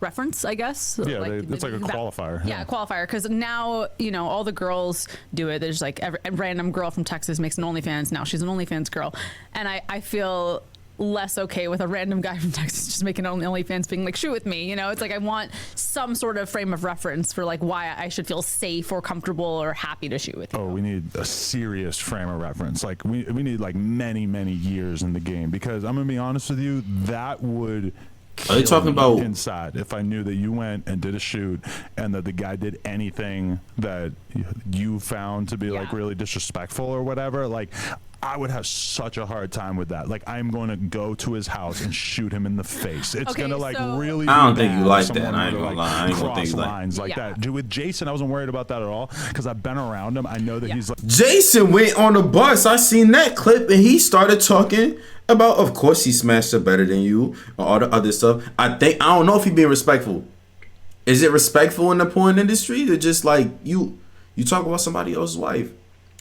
Reference, I guess. Yeah, it's like a qualifier. Yeah, qualifier. Because now, all the girls do it. There's like a random girl from Texas makes an OnlyFans. Now she's an OnlyFans girl. And I feel less okay with a random guy from Texas just making an OnlyFans being like, shoot with me. It's like I want some sort of frame of reference for like why I should feel safe or comfortable or happy to shoot with you. Oh, we need a serious frame of reference. Like we need like many, many years in the game, because I'm gonna be honest with you, that would Are they talking about inside if I knew that you went and did a shoot and that the guy did anything that you found to be like really disrespectful or whatever? Like, I would have such a hard time with that. Like, I'm going to go to his house and shoot him in the face. It's Okay, going to like so- really. I don't be think you bad like if someone that. I ain't were to, gonna lie. I ain't gonna cross think you like- lines like Yeah. that. Dude, with Jason, I wasn't worried about that at all, because I've been around him. I know that he's like. Jason went on the bus. I seen that clip, and he started talking about, of course, he smashed her better than you, or all the other stuff. I don't know if he being respectful. Is it respectful in the porn industry to just like you talk about somebody else's wife?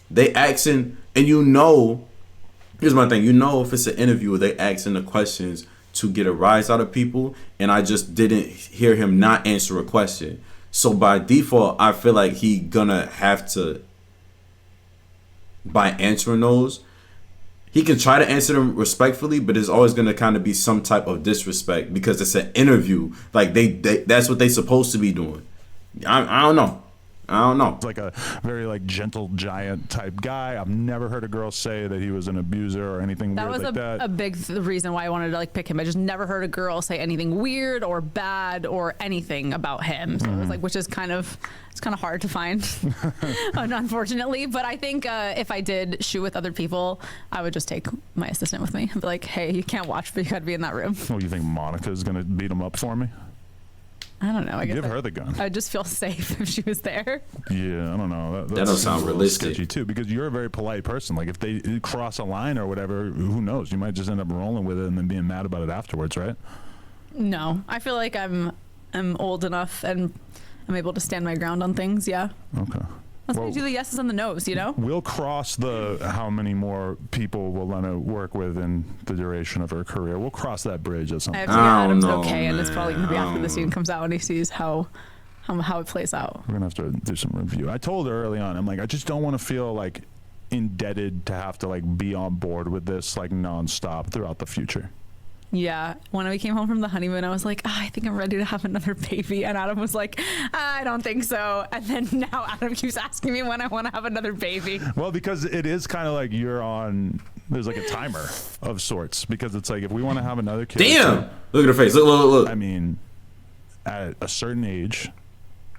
They asking, and here's my thing. If it's an interview, they asking the questions to get a rise out of people, and I just didn't hear him not answer a question. So by default, I feel like he gonna have to, by answering those, he can try to answer them respectfully, but there's always gonna kind of be some type of disrespect because it's an interview. Like they that's what they supposed to be doing. I don't know. It's like a very like gentle giant type guy. I've never heard a girl say that he was an abuser or anything That weird was like that. a big reason why I wanted to like pick him. I just never heard a girl say anything weird or bad or anything about him. So it was like, which is kind of hard to find, unfortunately. But I think if I did shoot with other people, I would just take my assistant with me and be like, hey, you can't watch, but you got to be in that room. Oh, you think Monica's gonna beat him up for me? I don't know. I guess Give her the gun. I'd just feel safe if she was there. Yeah, I don't know. That don't sound a little realistic. sketchy too, because you're a very polite person. Like if they cross a line or whatever, who knows? You might just end up rolling with it and then being mad about it afterwards, right? No, I feel like I'm old enough and I'm able to stand my ground on things. Yeah. Okay. Let's do the yeses and the nos, We'll cross the how many more people will Lena work with in the duration of her career. We'll cross that bridge at some I have point. to get I don't Adam's know, okay, and it's probably going to be after the man. scene comes out and he sees how it plays out. We're gonna have to do some review. I told her early on, I'm like, I just don't want to feel like indebted to have to like be on board with this like nonstop throughout the future. Yeah. When we came home from the honeymoon, I was like, I think I'm ready to have another baby. And Adam was like, I don't think so. And then now Adam keeps asking me when I want to have another baby. Well, because it is kind of like there's like a timer of sorts, because it's like if we want to have another kid. Damn! Look at her face. Look. I mean, at a certain age,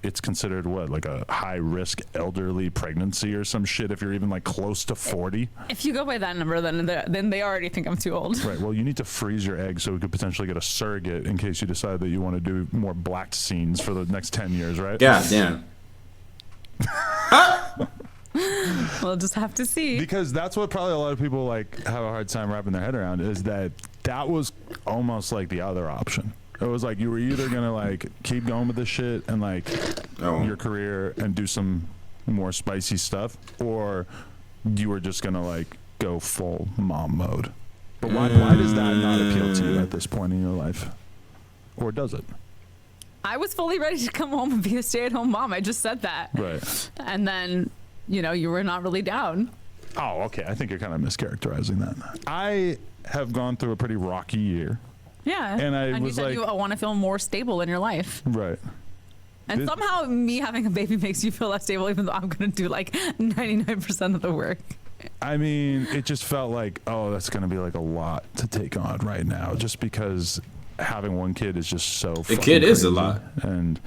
it's considered what, like a high risk elderly pregnancy or some shit if you're even like close to 40. If you go by that number, then they already think I'm too old. Right. Well, you need to freeze your eggs so we could potentially get a surrogate in case you decide that you want to do more black scenes for the next 10 years, right? Yeah, damn. We'll just have to see. Because that's what probably a lot of people like have a hard time wrapping their head around, is that was almost like the other option. It was like you were either gonna like keep going with this shit and like your career and do some more spicy stuff, or you were just gonna like go full mom mode. But why does that not appeal to you at this point in your life? Or does it? I was fully ready to come home and be a stay-at-home mom. I just said that. Right. And then, you know, you were not really down. Oh, okay. I think you're kind of mischaracterizing that. I have gone through a pretty rocky year. Yeah. And you said you want to feel more stable in your life. Right. And somehow me having a baby makes you feel less stable, even though I'm going to do like 99% of the work. I mean, it just felt like, oh, that's going to be like a lot to take on right now, just because having one kid is just so a kid is a lot. And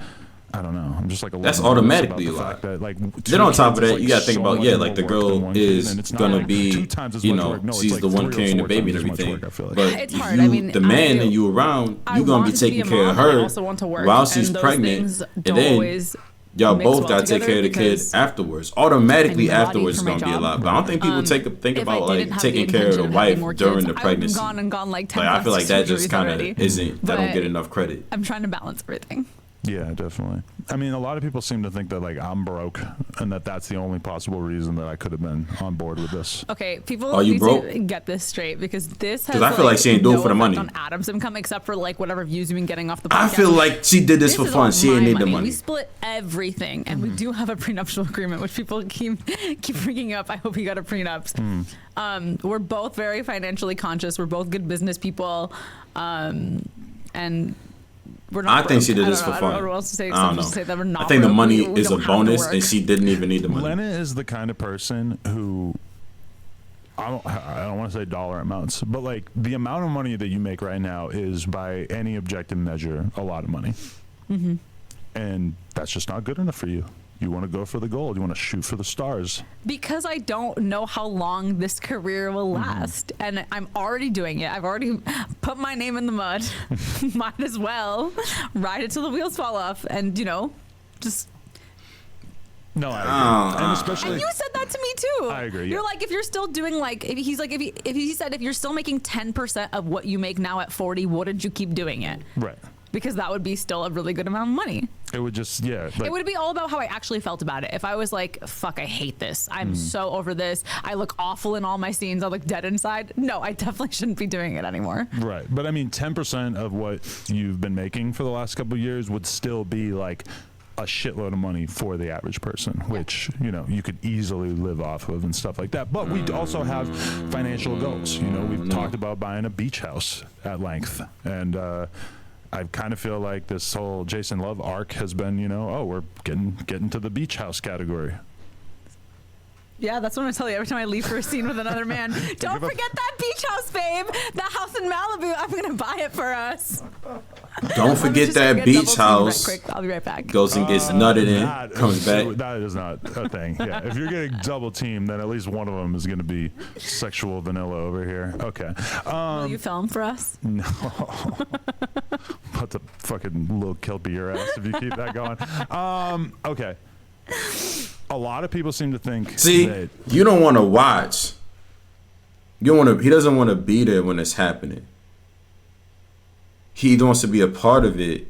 I don't know. I'm just like that's automatically a lot. That, like, then on top of that, you gotta think about like the girl is gonna be, you know, she's the one carrying the baby and everything. But it's hard. I mean, the man that you around, you gonna be taking care of her while she's pregnant, and then y'all both gotta take care of the kid afterwards. Automatically afterwards is gonna be a lot. But I don't think people think about like taking care of the wife during the pregnancy. Like I feel like that just kind of isn't. That don't get enough credit. I'm trying to balance everything. Yeah, definitely. I mean, a lot of people seem to think that like I'm broke and that's the only possible reason that I could have been on board with this. Okay, people need to get this straight, because this has I feel like she ain't doing it for the money on Adam's income, except for like whatever views you've been getting off the podcast. I feel like she did this for fun. She ain't need the money. We split everything, and we do have a prenuptial agreement, which people keep bringing up. I hope he got a prenup. We're both very financially conscious. We're both good business people, and I think she did this for fun. I don't know. I think the money is a bonus, and she didn't even need the money. Lena is the kind of person who, I don't want to say dollar amounts, but like the amount of money that you make right now is by any objective measure a lot of money. Mm-hmm. And that's just not good enough for you. You want to go for the gold. You want to shoot for the stars. Because I don't know how long this career will last. And I'm already doing it. I've already put my name in the mud. Might as well ride it till the wheels fall off. And, you know, just... No, I agree. And especially... And you said that to me, too. I agree, yeah. You're like, if you're still doing, like... If he said, if you're still making 10% of what you make now at 40, wouldn't you keep doing it? Right. Because that would be still a really good amount of money. It would just, yeah. Like, it would be all about how I actually felt about it. If I was like, fuck, I hate this. I'm so over this. I look awful in all my scenes. I look dead inside. No, I definitely shouldn't be doing it anymore. Right. But I mean, 10% of what you've been making for the last couple of years would still be like a shitload of money for the average person, which, you know, you could easily live off of and stuff like that. But we also have financial goals. You know, we've talked about buying a beach house at length. And, I kind of feel like this whole Jason Love arc has been, you know, oh, we're getting to the beach house category. Yeah, that's what I'm tell you. Every time I leave for a scene with another man, don't forget that beach house, babe. That house in Malibu. I'm gonna buy it for us. Don't forget that beach house. Right quick. I'll be right back. Goes and gets nutted in, comes back. That is not a thing. Yeah, if you're getting double teamed, then at least one of them is going to be sexual vanilla over here. Okay. Will you film for us? No. About to fucking little kelpie your ass if you keep that going. Okay. A lot of people seem to think. See, that you don't want to watch. You want to. He doesn't want to be there when it's happening. He wants to be a part of it,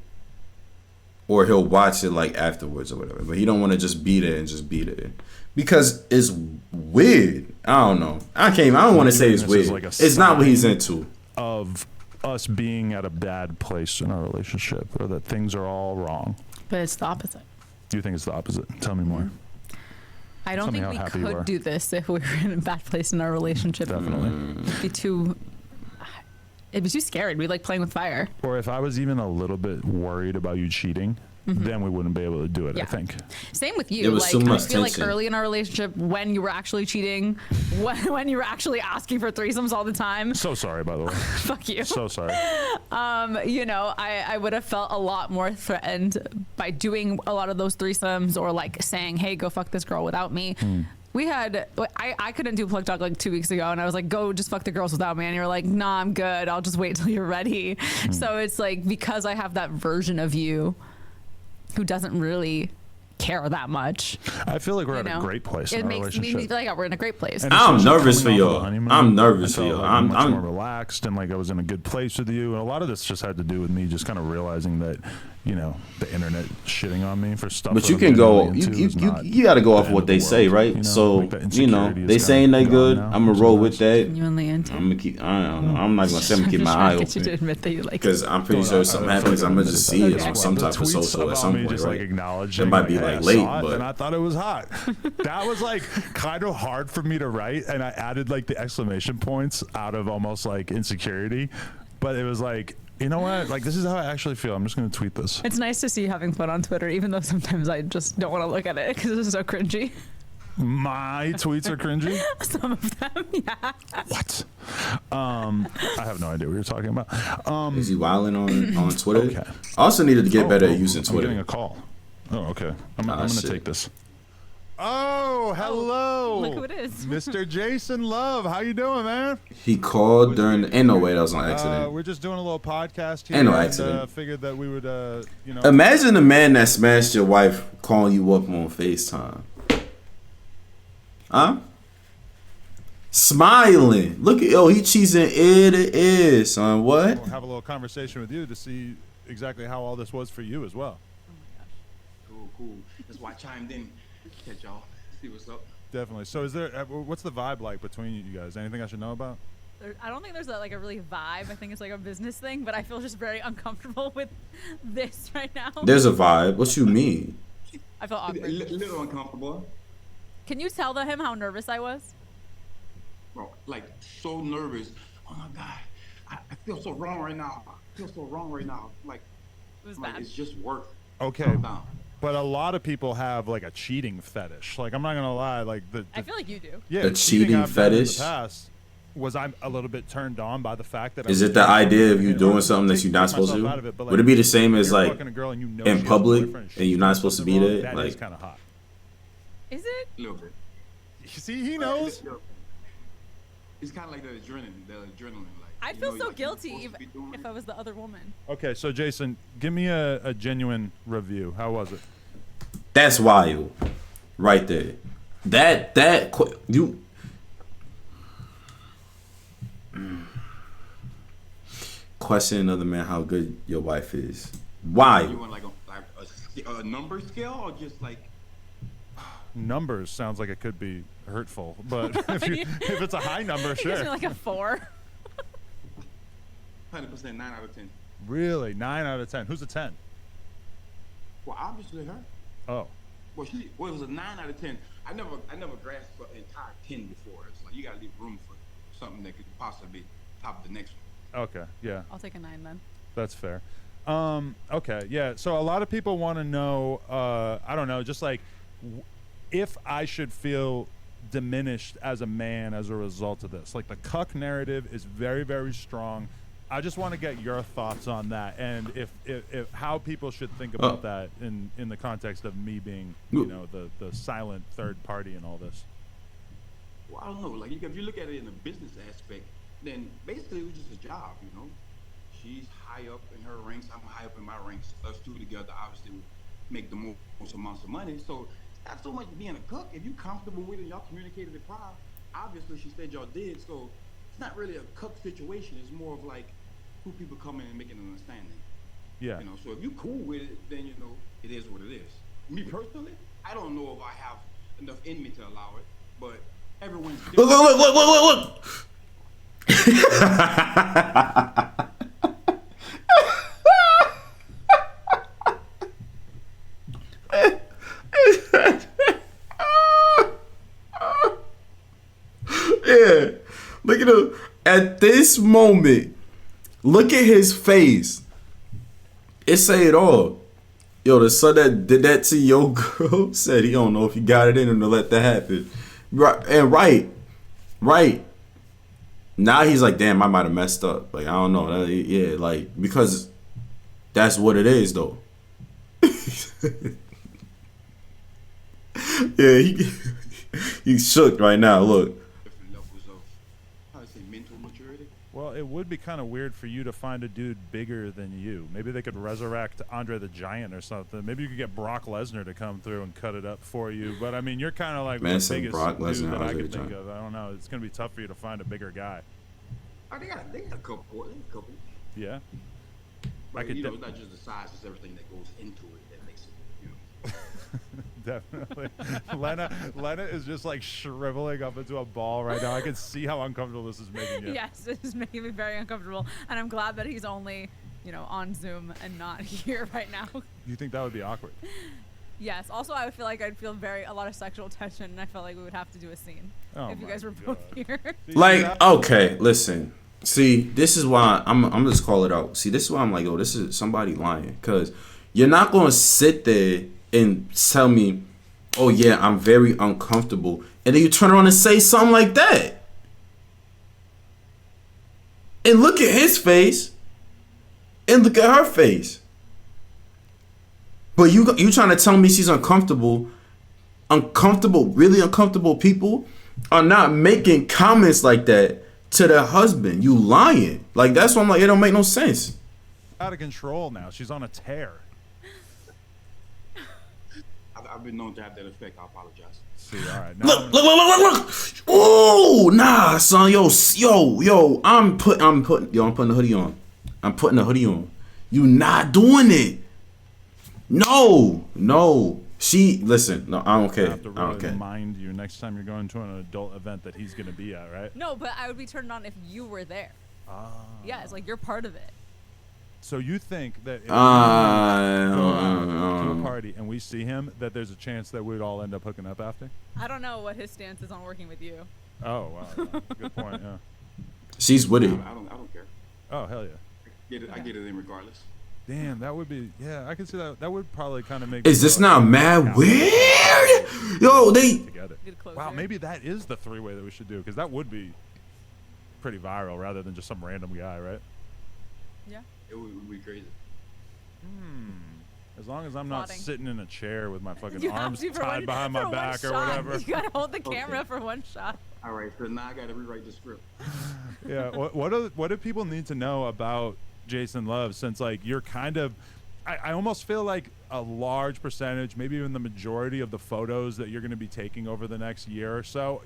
or he'll watch it like afterwards or whatever. But he don't want to just be there and just be there because it's weird. I don't know. I don't want to say it's weird. Like it's not what he's into. Of us being at a bad place in our relationship, or that things are all wrong. But it's the opposite. Do you think it's the opposite? Tell me more. I don't think we could do this if we were in a bad place in our relationship. Definitely. It'd be too scary. We'd like playing with fire. Or if I was even a little bit worried about you cheating, then we wouldn't be able to do it. Yeah. I think. Same with you. There was Like so I much feel tension. like early in our relationship, when you were actually cheating, when you were actually asking for threesomes all the time. So sorry, by the way. Fuck you. So sorry. You know, I would have felt a lot more threatened by doing a lot of those threesomes or like saying, hey, go fuck this girl without me. We had, I couldn't do plug talk like 2 weeks ago, and I was like, go just fuck the girls without me. And you're like, nah, I'm good. I'll just wait till you're ready. So it's like, because I have that version of you who doesn't really care that much. I feel like we're You at a know? great place It in our makes me relationship. feel like we're in a great place. And I'm especially nervous for coming off y'all. of the honeymoon, I'm nervous I for felt y'all. like much I'm more relaxed, and like I was in a good place with you. And a lot of this just had to do with me just kind of realizing that, you know, the internet shitting on me for stuff. But that you I'm can getting go. really You into you is you, not you got to go the off end what of the they say, world, right? you know? So Like, the you know insecurity is they kinda saying they gone good. now, I'm gonna which is roll nice. with that. Genuinely into. I'm gonna keep. I don't know. I'm not gonna say I'm gonna keep my I'm eye trying to get you to open admit that you like because I'm pretty sure if something happens, I'm gonna just see it on some The type of tweets social at about some me point, just like right? acknowledging It might be hey, like I late, saw it, but and I thought it was hot. That was like kind of hard for me to write, and I added like the exclamation points out of almost like insecurity, but it was like, you know what? Like, this is how I actually feel. I'm just going to tweet this. It's nice to see you having fun on Twitter, even though sometimes I just don't want to look at it because it's so cringy. My tweets are cringy. Some of them, yeah. What? I have no idea what you're talking about. Is he wilding on Twitter? Okay. I also needed to get better at using I'm getting Twitter. a call. Oh, okay. I'm going to shit. take this. Oh, hello. Look who it is. Mr. Jason Love. How you doing, man? He called during. Ain't no way that was on accident. We're just doing a little podcast here. Ain't no and, accident. figured that we would, you know. Imagine the man that smashed your wife calling you up on FaceTime. Huh? Smiling. Look at he cheesing ear to ear, son. What? We'll have a little conversation with you to see exactly how all this was for you as well. Cool. That's why I chimed in. Catch y'all. See what's up. Definitely. So, is there? What's the vibe like between you guys? Anything I should know about? I don't think there's a really vibe. I think it's like a business thing, but I feel just very uncomfortable with this right now. There's a vibe. What you mean? I feel A awkward. little uncomfortable. Can you tell him how nervous I was? Bro, like so nervous. Oh my God. I feel so wrong right now. Like, It was like bad. it's just work. Okay. Calm down. But a lot of people have like a cheating fetish. Like, I'm not gonna lie. Like I feel like you do. yeah, A cheating I've done in fetish? the past, was I'm a little bit turned on by the fact that Is I it the idea of you doing something that you're not supposed to do? Would it be the same as like in public and you're not supposed to be there? That Like, is kind of hot. Is it? A little bit. You see, he knows. It's kind of like the adrenaline. Like, I'd you feel know, so like, you're guilty supposed to be doing if it. I was the other woman. Okay, so Jason, give me a genuine review. How was it? that's wild, right there. You. Question another man how good your wife is. You Why? want like a number scale or just like Numbers sounds like it could be hurtful, but if it's a high number, It gives me sure. like a 4. 100% 9 out of 10? Really, 9 out of 10. Who's a 10? Well, obviously her. Oh, Well, it was a 9 out of 10. I never grasped an entire 10 before. It's like you gotta leave room for something that could possibly top the next one. okay, yeah. I'll take a 9 then. That's fair. Okay, yeah. So a lot of people want to know, I don't know, just like if I should feel diminished as a man as a result of this. Like the cuck narrative is very, very strong. I just want to get your thoughts on that, and if how people should think about that in the context of me being, you know, the silent third party in all this. Well, I don't know. Like, if you look at it in a business aspect, then basically it was just a job, you know? She's high up in her ranks. I'm high up in my ranks. Us two together, obviously, would make the most amounts of money. So it's not so much being a cook. If you're comfortable with it, y'all communicated it prior. Obviously, she said y'all did. So it's not really a cook situation. It's more of like two people coming and making an understanding. Yeah. You know, so if you cool with it, then, you know, it is what it is. Me personally, I don't know if I have enough in me to allow it, but everyone's different. Look. Yeah. Look at him. At this moment, look at his face. It say it all. Yo, the son that did that to your girl said he don't know if he got it in him to let that happen. Right. Now he's like, damn, I might have messed up. Like, I don't know. Yeah, like, because that's what it is, though. Yeah, he's shook right now. Look. Different levels of, how do I say, mental maturity. Well, it would be kind of weird for you to find a dude bigger than you. Maybe they could resurrect Andre the Giant or something. Maybe you could get Brock Lesnar to come through and cut it up for you. But I mean, you're kind of like Man, the biggest Brock dude Lesnar, that I Andre could the think Giant. of. I don't know. It's gonna be tough for you to find a bigger guy. Oh, they got a couple. They got a couple. Yeah. But, could you know, de- it's not just the size; it's everything that goes into it that makes it. You know. Definitely. Lena is just like shriveling up into a ball right now. I can see how uncomfortable this is making you. Yes, this is making me very uncomfortable, and I'm glad that he's only, on Zoom and not here right now. Do you think that would be awkward? Yes. Also, I would feel like I'd feel a lot of sexual tension, and I felt like we would have to do a scene if you guys were both here. Like, okay, listen. See, this is why I'm just call it out. See, this is why I'm like, oh, this is somebody lying. Because you're not going to sit there and tell me, oh, yeah, I'm very uncomfortable. And then you turn around and say something like that. And look at his face. And look at her face. But you trying to tell me she's uncomfortable. Really uncomfortable people are not making comments like that to their husband. You lying. Like, that's why I'm like, it don't make no sense. Out of control now. She's on a tear. I've been known to have that effect. I apologize. See, all right. Now Look. Oh, nah, son. Yo. I'm putting the hoodie on. I'm putting the hoodie on. You not doing it. No. Listen, no, I don't care. I have to I don't really care. remind you next time you're going to an adult event that he's going to be at, right? No, but I would be turned on if you were there. Yeah, it's like you're part of it. So you think that if we go Uh, out to a party and we see him, that there's a chance that we'd all end up hooking up after? I don't know what his stance is on working with you. Oh, wow. Yeah. Good point, yeah. She's with it. I don't care. Oh, hell yeah. I get it in regardless. Damn, that would be, yeah, I can see that. That would probably kind of make Is this not mad weird? Yo, they. together. Good closer. Wow, maybe that is the three-way that we should do, because that would be pretty viral rather than just some random guy, right? Yeah. It would be crazy. As long as I'm not Plotting. sitting in a chair with my fucking You have arms to for tied one- behind for my one back or shot. whatever. You gotta hold the camera for one shot. All right, so now I got to rewrite the script. Yeah. What do people need to know about Jason Love, since like you're kind of, I almost feel like a large percentage, maybe even the majority of the photos that you're going to be taking over the next year or so,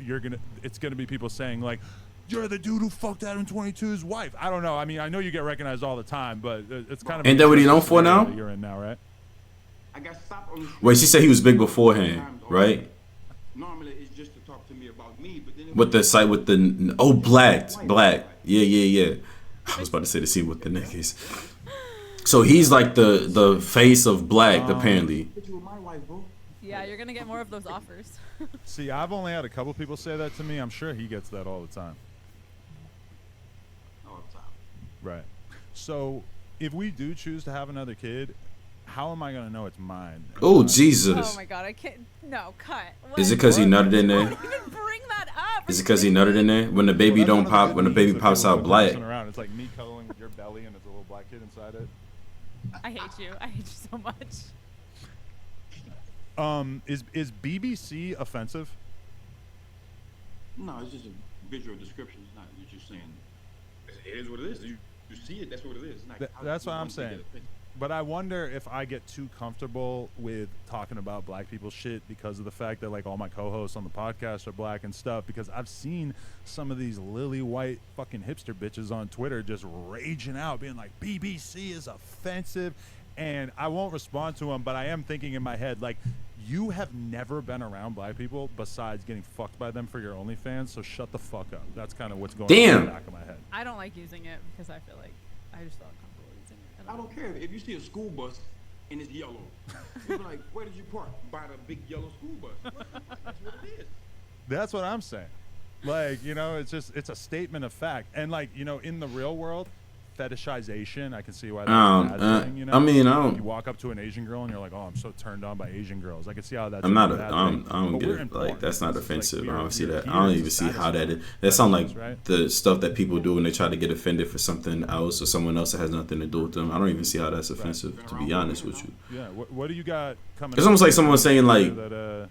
it's going to be people saying like, you're the dude who fucked Adam 22's wife. I don't know. I mean, I know you get recognized all the time, but it's kind of. Ain't that what he known for now? that You're in now, right? I got stopped on the street. Wait, she said he was big beforehand, right? Normally it's just to talk to me about me, but then With the site with the black. Yeah. I was about to say the scene with the niggas. So he's like the face of black, apparently. Put you with my wife, bro. Yeah, you're gonna get more of those offers. See, I've only had a couple people say that to me. I'm sure he gets that all the time. All the time. Right. So if we do choose to have another kid, how am I gonna know it's mine? Oh Oh Jesus! my god, I can't. No, cut. Is it because he nutted in Don't there? even bring that up. Is it because he nutted in there? When the baby Well, that's don't one of pop, the when the good baby memes that pops people out have been black. passing around. It's like me cuddling with your belly and it's a little black kid inside it. I hate you. I hate you so much. Is BBC offensive? No, it's just a visual description. It's not you're just saying it is what it is. You see it, that's what it is. It's not, That's what you I'm don't take saying. it offensive. But I wonder if I get too comfortable with talking about black people shit because of the fact that like all my co-hosts on the podcast are black and stuff, because I've seen some of these lily white fucking hipster bitches on Twitter just raging out being like BBC is offensive, and I won't respond to them, but I am thinking in my head like, you have never been around black people besides getting fucked by them for your OnlyFans, so shut the fuck up. That's kind of what's going on in the back of my head. I don't like using it because I feel like I just felt comfortable using it. I don't care if you see a school bus and it's yellow. You're like, where did you park? By the big yellow school bus. That's what it is. That's what I'm saying. Like, you know, it's a statement of fact. And like, you know, in the real world, fetishization. I can see why that's a bad thing, you know? I mean, I don't. You walk up to an Asian girl and you're like, oh, I'm so turned on by Asian girls. I can see how that's I'm not. a bad I thing. don't But get we're it. in Like porn. that's not This is offensive. like I don't see we're that. I here don't to even see how that is. satisfy That sounds like ourselves, right? the stuff that people do when they try to get offended for something else or someone else that has nothing to do with them. I don't even see how that's offensive. To be honest with you, Yeah. What do you got coming? it's up almost like that someone saying like, that,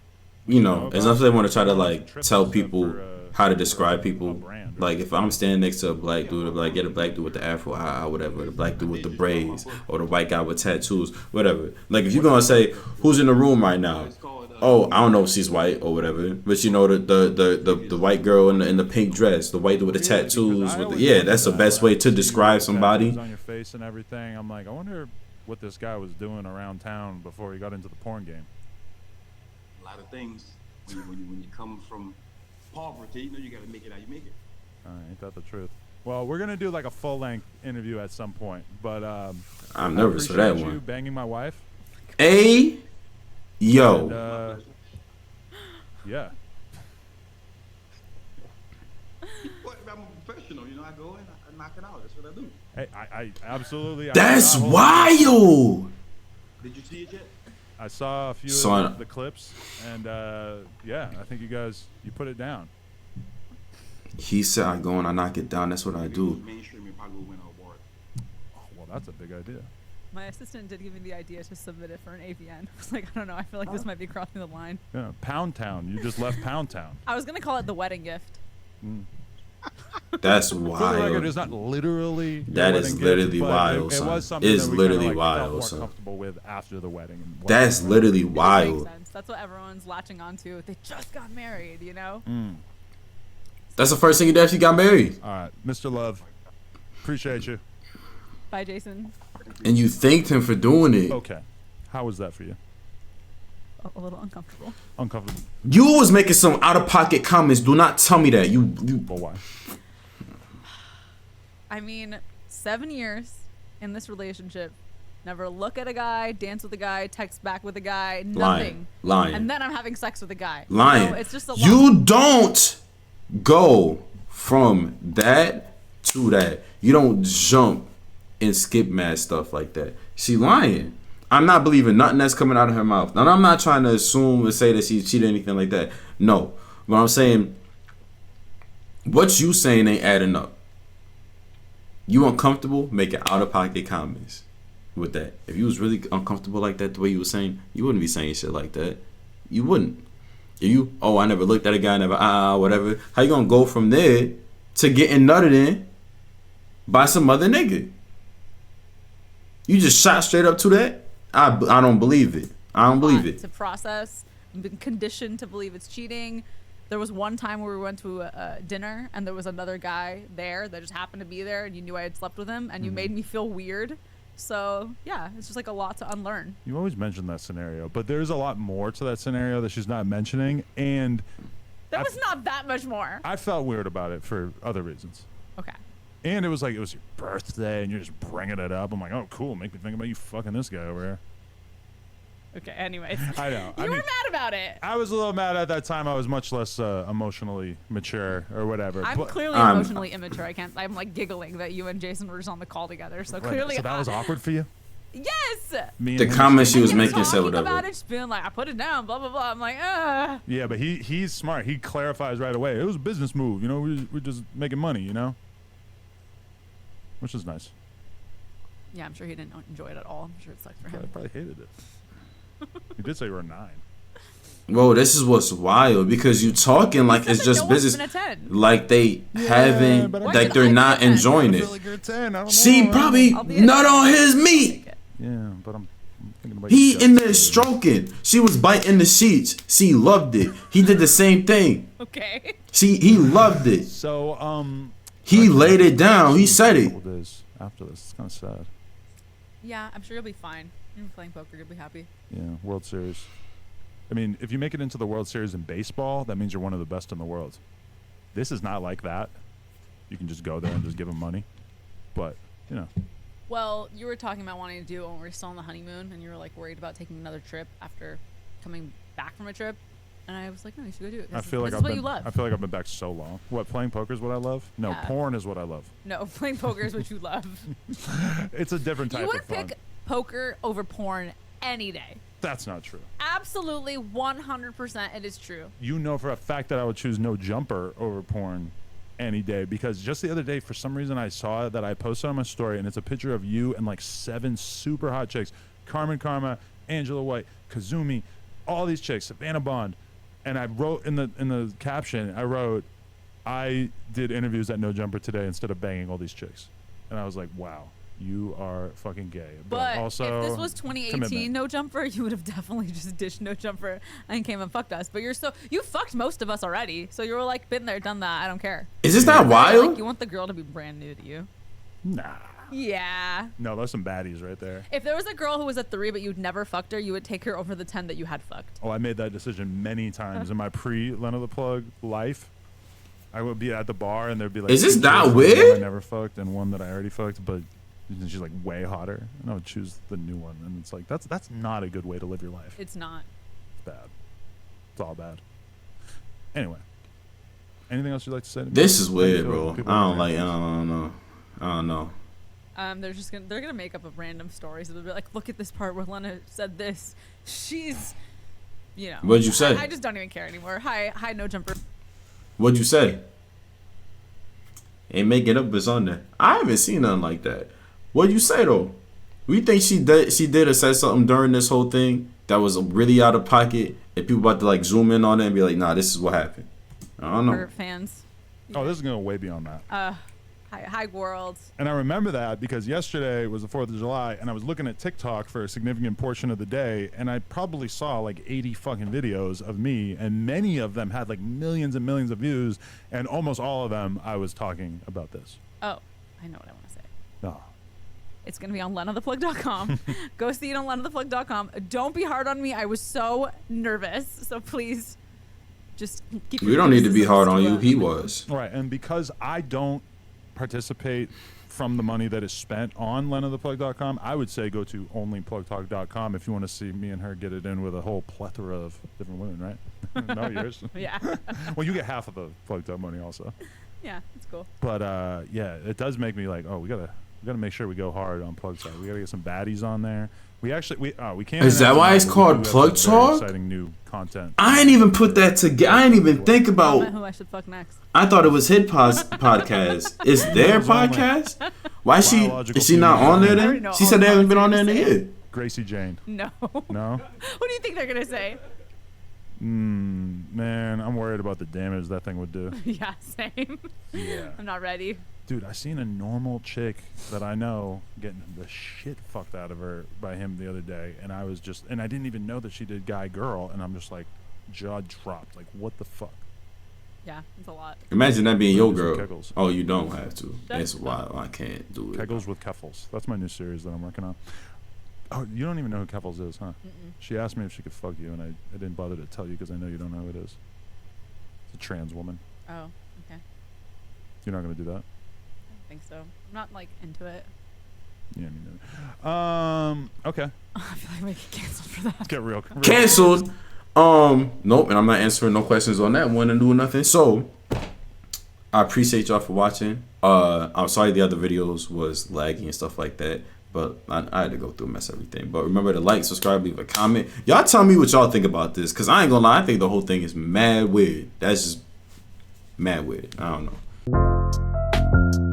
you know, as much as they want to try to Trips like and tell stuff people for, how to for describe a people. brand, right? Like if I'm standing next to a black dude, like get a black dude with the afro, whatever, the black dude with the braids, or the white guy with tattoos, whatever. Like if you're gonna say who's in the room right now, oh I don't know if she's white or whatever, but you know the white girl in the pink dress, the white dude with the Yeah, tattoos, because I with the, always yeah, wonder that's the that, best like, way to see describe the somebody. tattoos on your face and everything. I'm like, I wonder what this guy was doing around town before he got into the porn game. A lot of things when you come from poverty, you know, you got to make it how you make it. Ain't that the truth? Well, we're gonna do like a full-length interview at some point, but I'm nervous for that appreciate you one. banging my wife. Hey, And, yo, yeah. Well, I'm a professional, you know. I go in, I knock it out. That's what I do. Hey, I absolutely. that's I cannot hold wild. Did you see it yet? I saw a few Saw of the clips, and yeah, I think you put it down. He said I go and I knock it down. That's what I If it was do. mainstream, it probably would win an award. Oh, well, that's a big idea. My assistant did give me the idea to submit it for an AVN. I was like, I don't know. I feel like this might be crossing the line. Yeah, Pound Town. You just left Pound Town. I was gonna call it the wedding gift. That's For the record, wild. it's not literally. your That is wedding gift, literally but wild, It son. was something It's that we literally kinda, like, wild, felt more son. comfortable with after the wedding. And That's whatnot. literally It makes wild. sense. That's what everyone's latching onto. They just got married, you know. That's the first thing you actually got married. All right, Mr. Love, appreciate you. Bye, Jason. And you thanked him for doing it. Okay, how was that for you? A little uncomfortable. Uncomfortable. You was making some out of pocket comments. Do not tell me that. You But why? I mean, 7 years in this relationship. Never look at a guy, dance with a guy, text back with a guy, nothing. Lying. And then I'm having sex with a guy. Lying. You know, it's just a lot. You don't go from that to that. You don't jump and skip mad stuff like that. She lying. I'm not believing nothing that's coming out of her mouth. And I'm not trying to assume and say that she cheated or anything like that. No. But I'm saying, what you saying ain't adding up. You uncomfortable making out of pocket comments with that. If you was really uncomfortable like that, the way you was saying, you wouldn't be saying shit like that. You wouldn't. If you, oh, I never looked at a guy, never, whatever. How you gonna go from there to getting nutted in by some other nigga? You just shot straight up to that? I don't believe it. I don't believe it. To process. I've been conditioned to believe it's cheating. There was one time where we went to a dinner and there was another guy there that just happened to be there, and you knew I had slept with him, and you made me feel weird. So yeah, it's just like a lot to unlearn. You always mention that scenario, but there's a lot more to that scenario that she's not mentioning, and There was not that much more. I felt weird about it for other reasons. Okay. And it was like it was your birthday, and you're just bringing it up. I'm like, oh, cool, make me think about you fucking this guy over here. Okay. Anyways. I know. You were mad about it. I was a little mad at that time. I was much less emotionally mature or whatever. I'm but, clearly emotionally immature. I'm like giggling that you and Jason were just on the call together. So Right, clearly. so that was awkward for you. Yes. Me and The him comment she was And him making said talking whatever. about it, just being like, I put it down, blah blah blah. I'm like, ah. Yeah, but he's smart. He clarifies right away. It was a business move. You know, we're just making money. You know, which is nice. Yeah, I'm sure he didn't enjoy it at all. I'm sure it sucked for I him. probably hated it. You did say you were a 9. Whoa, this is what's wild because you talking like it's Said that just no one's business, been a 10. like they haven't, but I- Why like should they're I be not a 10? enjoying I it. feel like you're a 10. I don't She know. probably I'll be a nut 10. on his meat. Yeah, but I'm thinking about He you in there guys. stroking. She was biting the sheets. She loved it. He did the same thing. Okay. He loved it. So He laid it down. He said it. couple days after this, it's kind of sad. Yeah, I'm sure you'll be fine. You're playing poker. You'll be happy. Yeah, World Series. I mean, if you make it into the World Series in baseball, that means you're one of the best in the world. This is not like that. You can just go there and just give them money. But, you know. Well, you were talking about wanting to do it when we were still on the honeymoon, and you were like worried about taking another trip after coming back from a trip. And I was like, no, you should go do it. I feel like this I've is what been. you love. I feel like I've been back so long. What, playing poker is what I love? No, Yeah. porn is what I love. No, playing poker is what you love. It's a different type You of would fun. pick poker over porn any day. That's not true. Absolutely, 100% it is true. You know for a fact that I would choose no jumper over porn any day, because just the other day, for some reason, I saw that I posted on my story, and it's a picture of you and like 7 super hot chicks: Carmen Karma, Angela White, Kazumi, all these chicks, Savannah Bond. And I wrote in the caption, I did interviews at No Jumper today instead of banging all these chicks. And I was like, wow, you are fucking gay. But also, if this was 2018 commitment. No Jumper, you would have definitely just ditched No Jumper and came and fucked us. But you fucked most of us already. So you were like, been there, done that. I don't care. Is this not wild? Like, you want the girl to be brand new to you. Nah. Yeah. No, there's some baddies right there. If there was a girl who was a 3 but you'd never fucked her, you would take her over the 10 that you had fucked. Oh, I made that decision many times in my pre-Lena the Plug life. I would be at the bar and there'd be like, Is this 2 not chicks, weird? one I never fucked and one that I already fucked, but she's like way hotter, and I would choose the new one. And it's like that's not a good way to live your life. It's not. It's bad. It's all bad. Anyway, anything else you'd like to say to me? This is How do you weird, feel bro. when people I are don't like. married? I don't know. They're gonna make up a random stories. They'll be like, look at this part where Lena said this. She's, you know. What'd you say? I just don't even care anymore. Hi, No Jumper. What'd you say? Ain't making up, it's on there. I haven't seen nothing like that. What'd you say though? We think she did or said something during this whole thing that was really out of pocket, and people about to like zoom in on it and be like, nah, this is what happened. I don't know. For fans. Oh, this is going way beyond that. Hi World. And I remember that because yesterday was the 4th of July, and I was looking at TikTok for a significant portion of the day, and I probably saw like 80 fucking videos of me, and many of them had like millions and millions of views, and almost all of them I was talking about this. Oh, I know what I want to say. Oh. It's going to be on lenatheplug.com. Go see it on lenatheplug.com. Don't be hard on me. I was so nervous. So please just keep We don't need to be hard on you. He was. Right, and because I don't participate from the money that is spent on lenatheplug.com, I would say go to onlyplugtalk.com if you want to see me and her get it in with a whole plethora of different women, right? No, yours. Yeah. Well, you get half of the Plug Talk money also. Yeah, it's cool. But yeah, it does make me like, oh, we gotta make sure we go hard on Plug Talk. We gotta get some baddies on there. We can't. Is that why it's called Plug Talk? Exciting new content. I ain't even put that together. I ain't even think Comment about. who I should fuck next. I thought it was his podcast. Is their podcast? Why is she not on there I already know then? She all said the they haven't been on there in a comments year. Gracie Jane. No. No. What do you think they're going to say? Man, I'm worried about the damage that thing would do. Yeah, same. Yeah. I'm not ready. Dude, I seen a normal chick that I know getting the shit fucked out of her by him the other day, and I didn't even know that she did guy girl, and I'm just like jaw dropped, like what the fuck. Yeah, it's a lot. Imagine that being your Do some girl. kegels. Oh, you don't have to. That's why I can't do it. Kegels with Keffels. That's my new series that I'm working on. Oh, you don't even know who Keffels is, huh? Mm-mm. She asked me if she could fuck you, and I didn't bother to tell you because I know you don't know who it is. It's a trans woman. Oh, okay. You're not gonna do that? I don't think so. I'm not like into it. Yeah, me neither. Okay. I feel like we get canceled for that. Get real. Cancelled. Nope, and I'm not answering no questions on that one and doing nothing. So I appreciate y'all for watching. I'm sorry the other videos was laggy and stuff like that, but I had to go through and mess everything. But remember to like, subscribe, leave a comment. Y'all tell me what y'all think about this, cause I ain't gonna lie, I think the whole thing is mad weird. That's just mad weird. I don't know.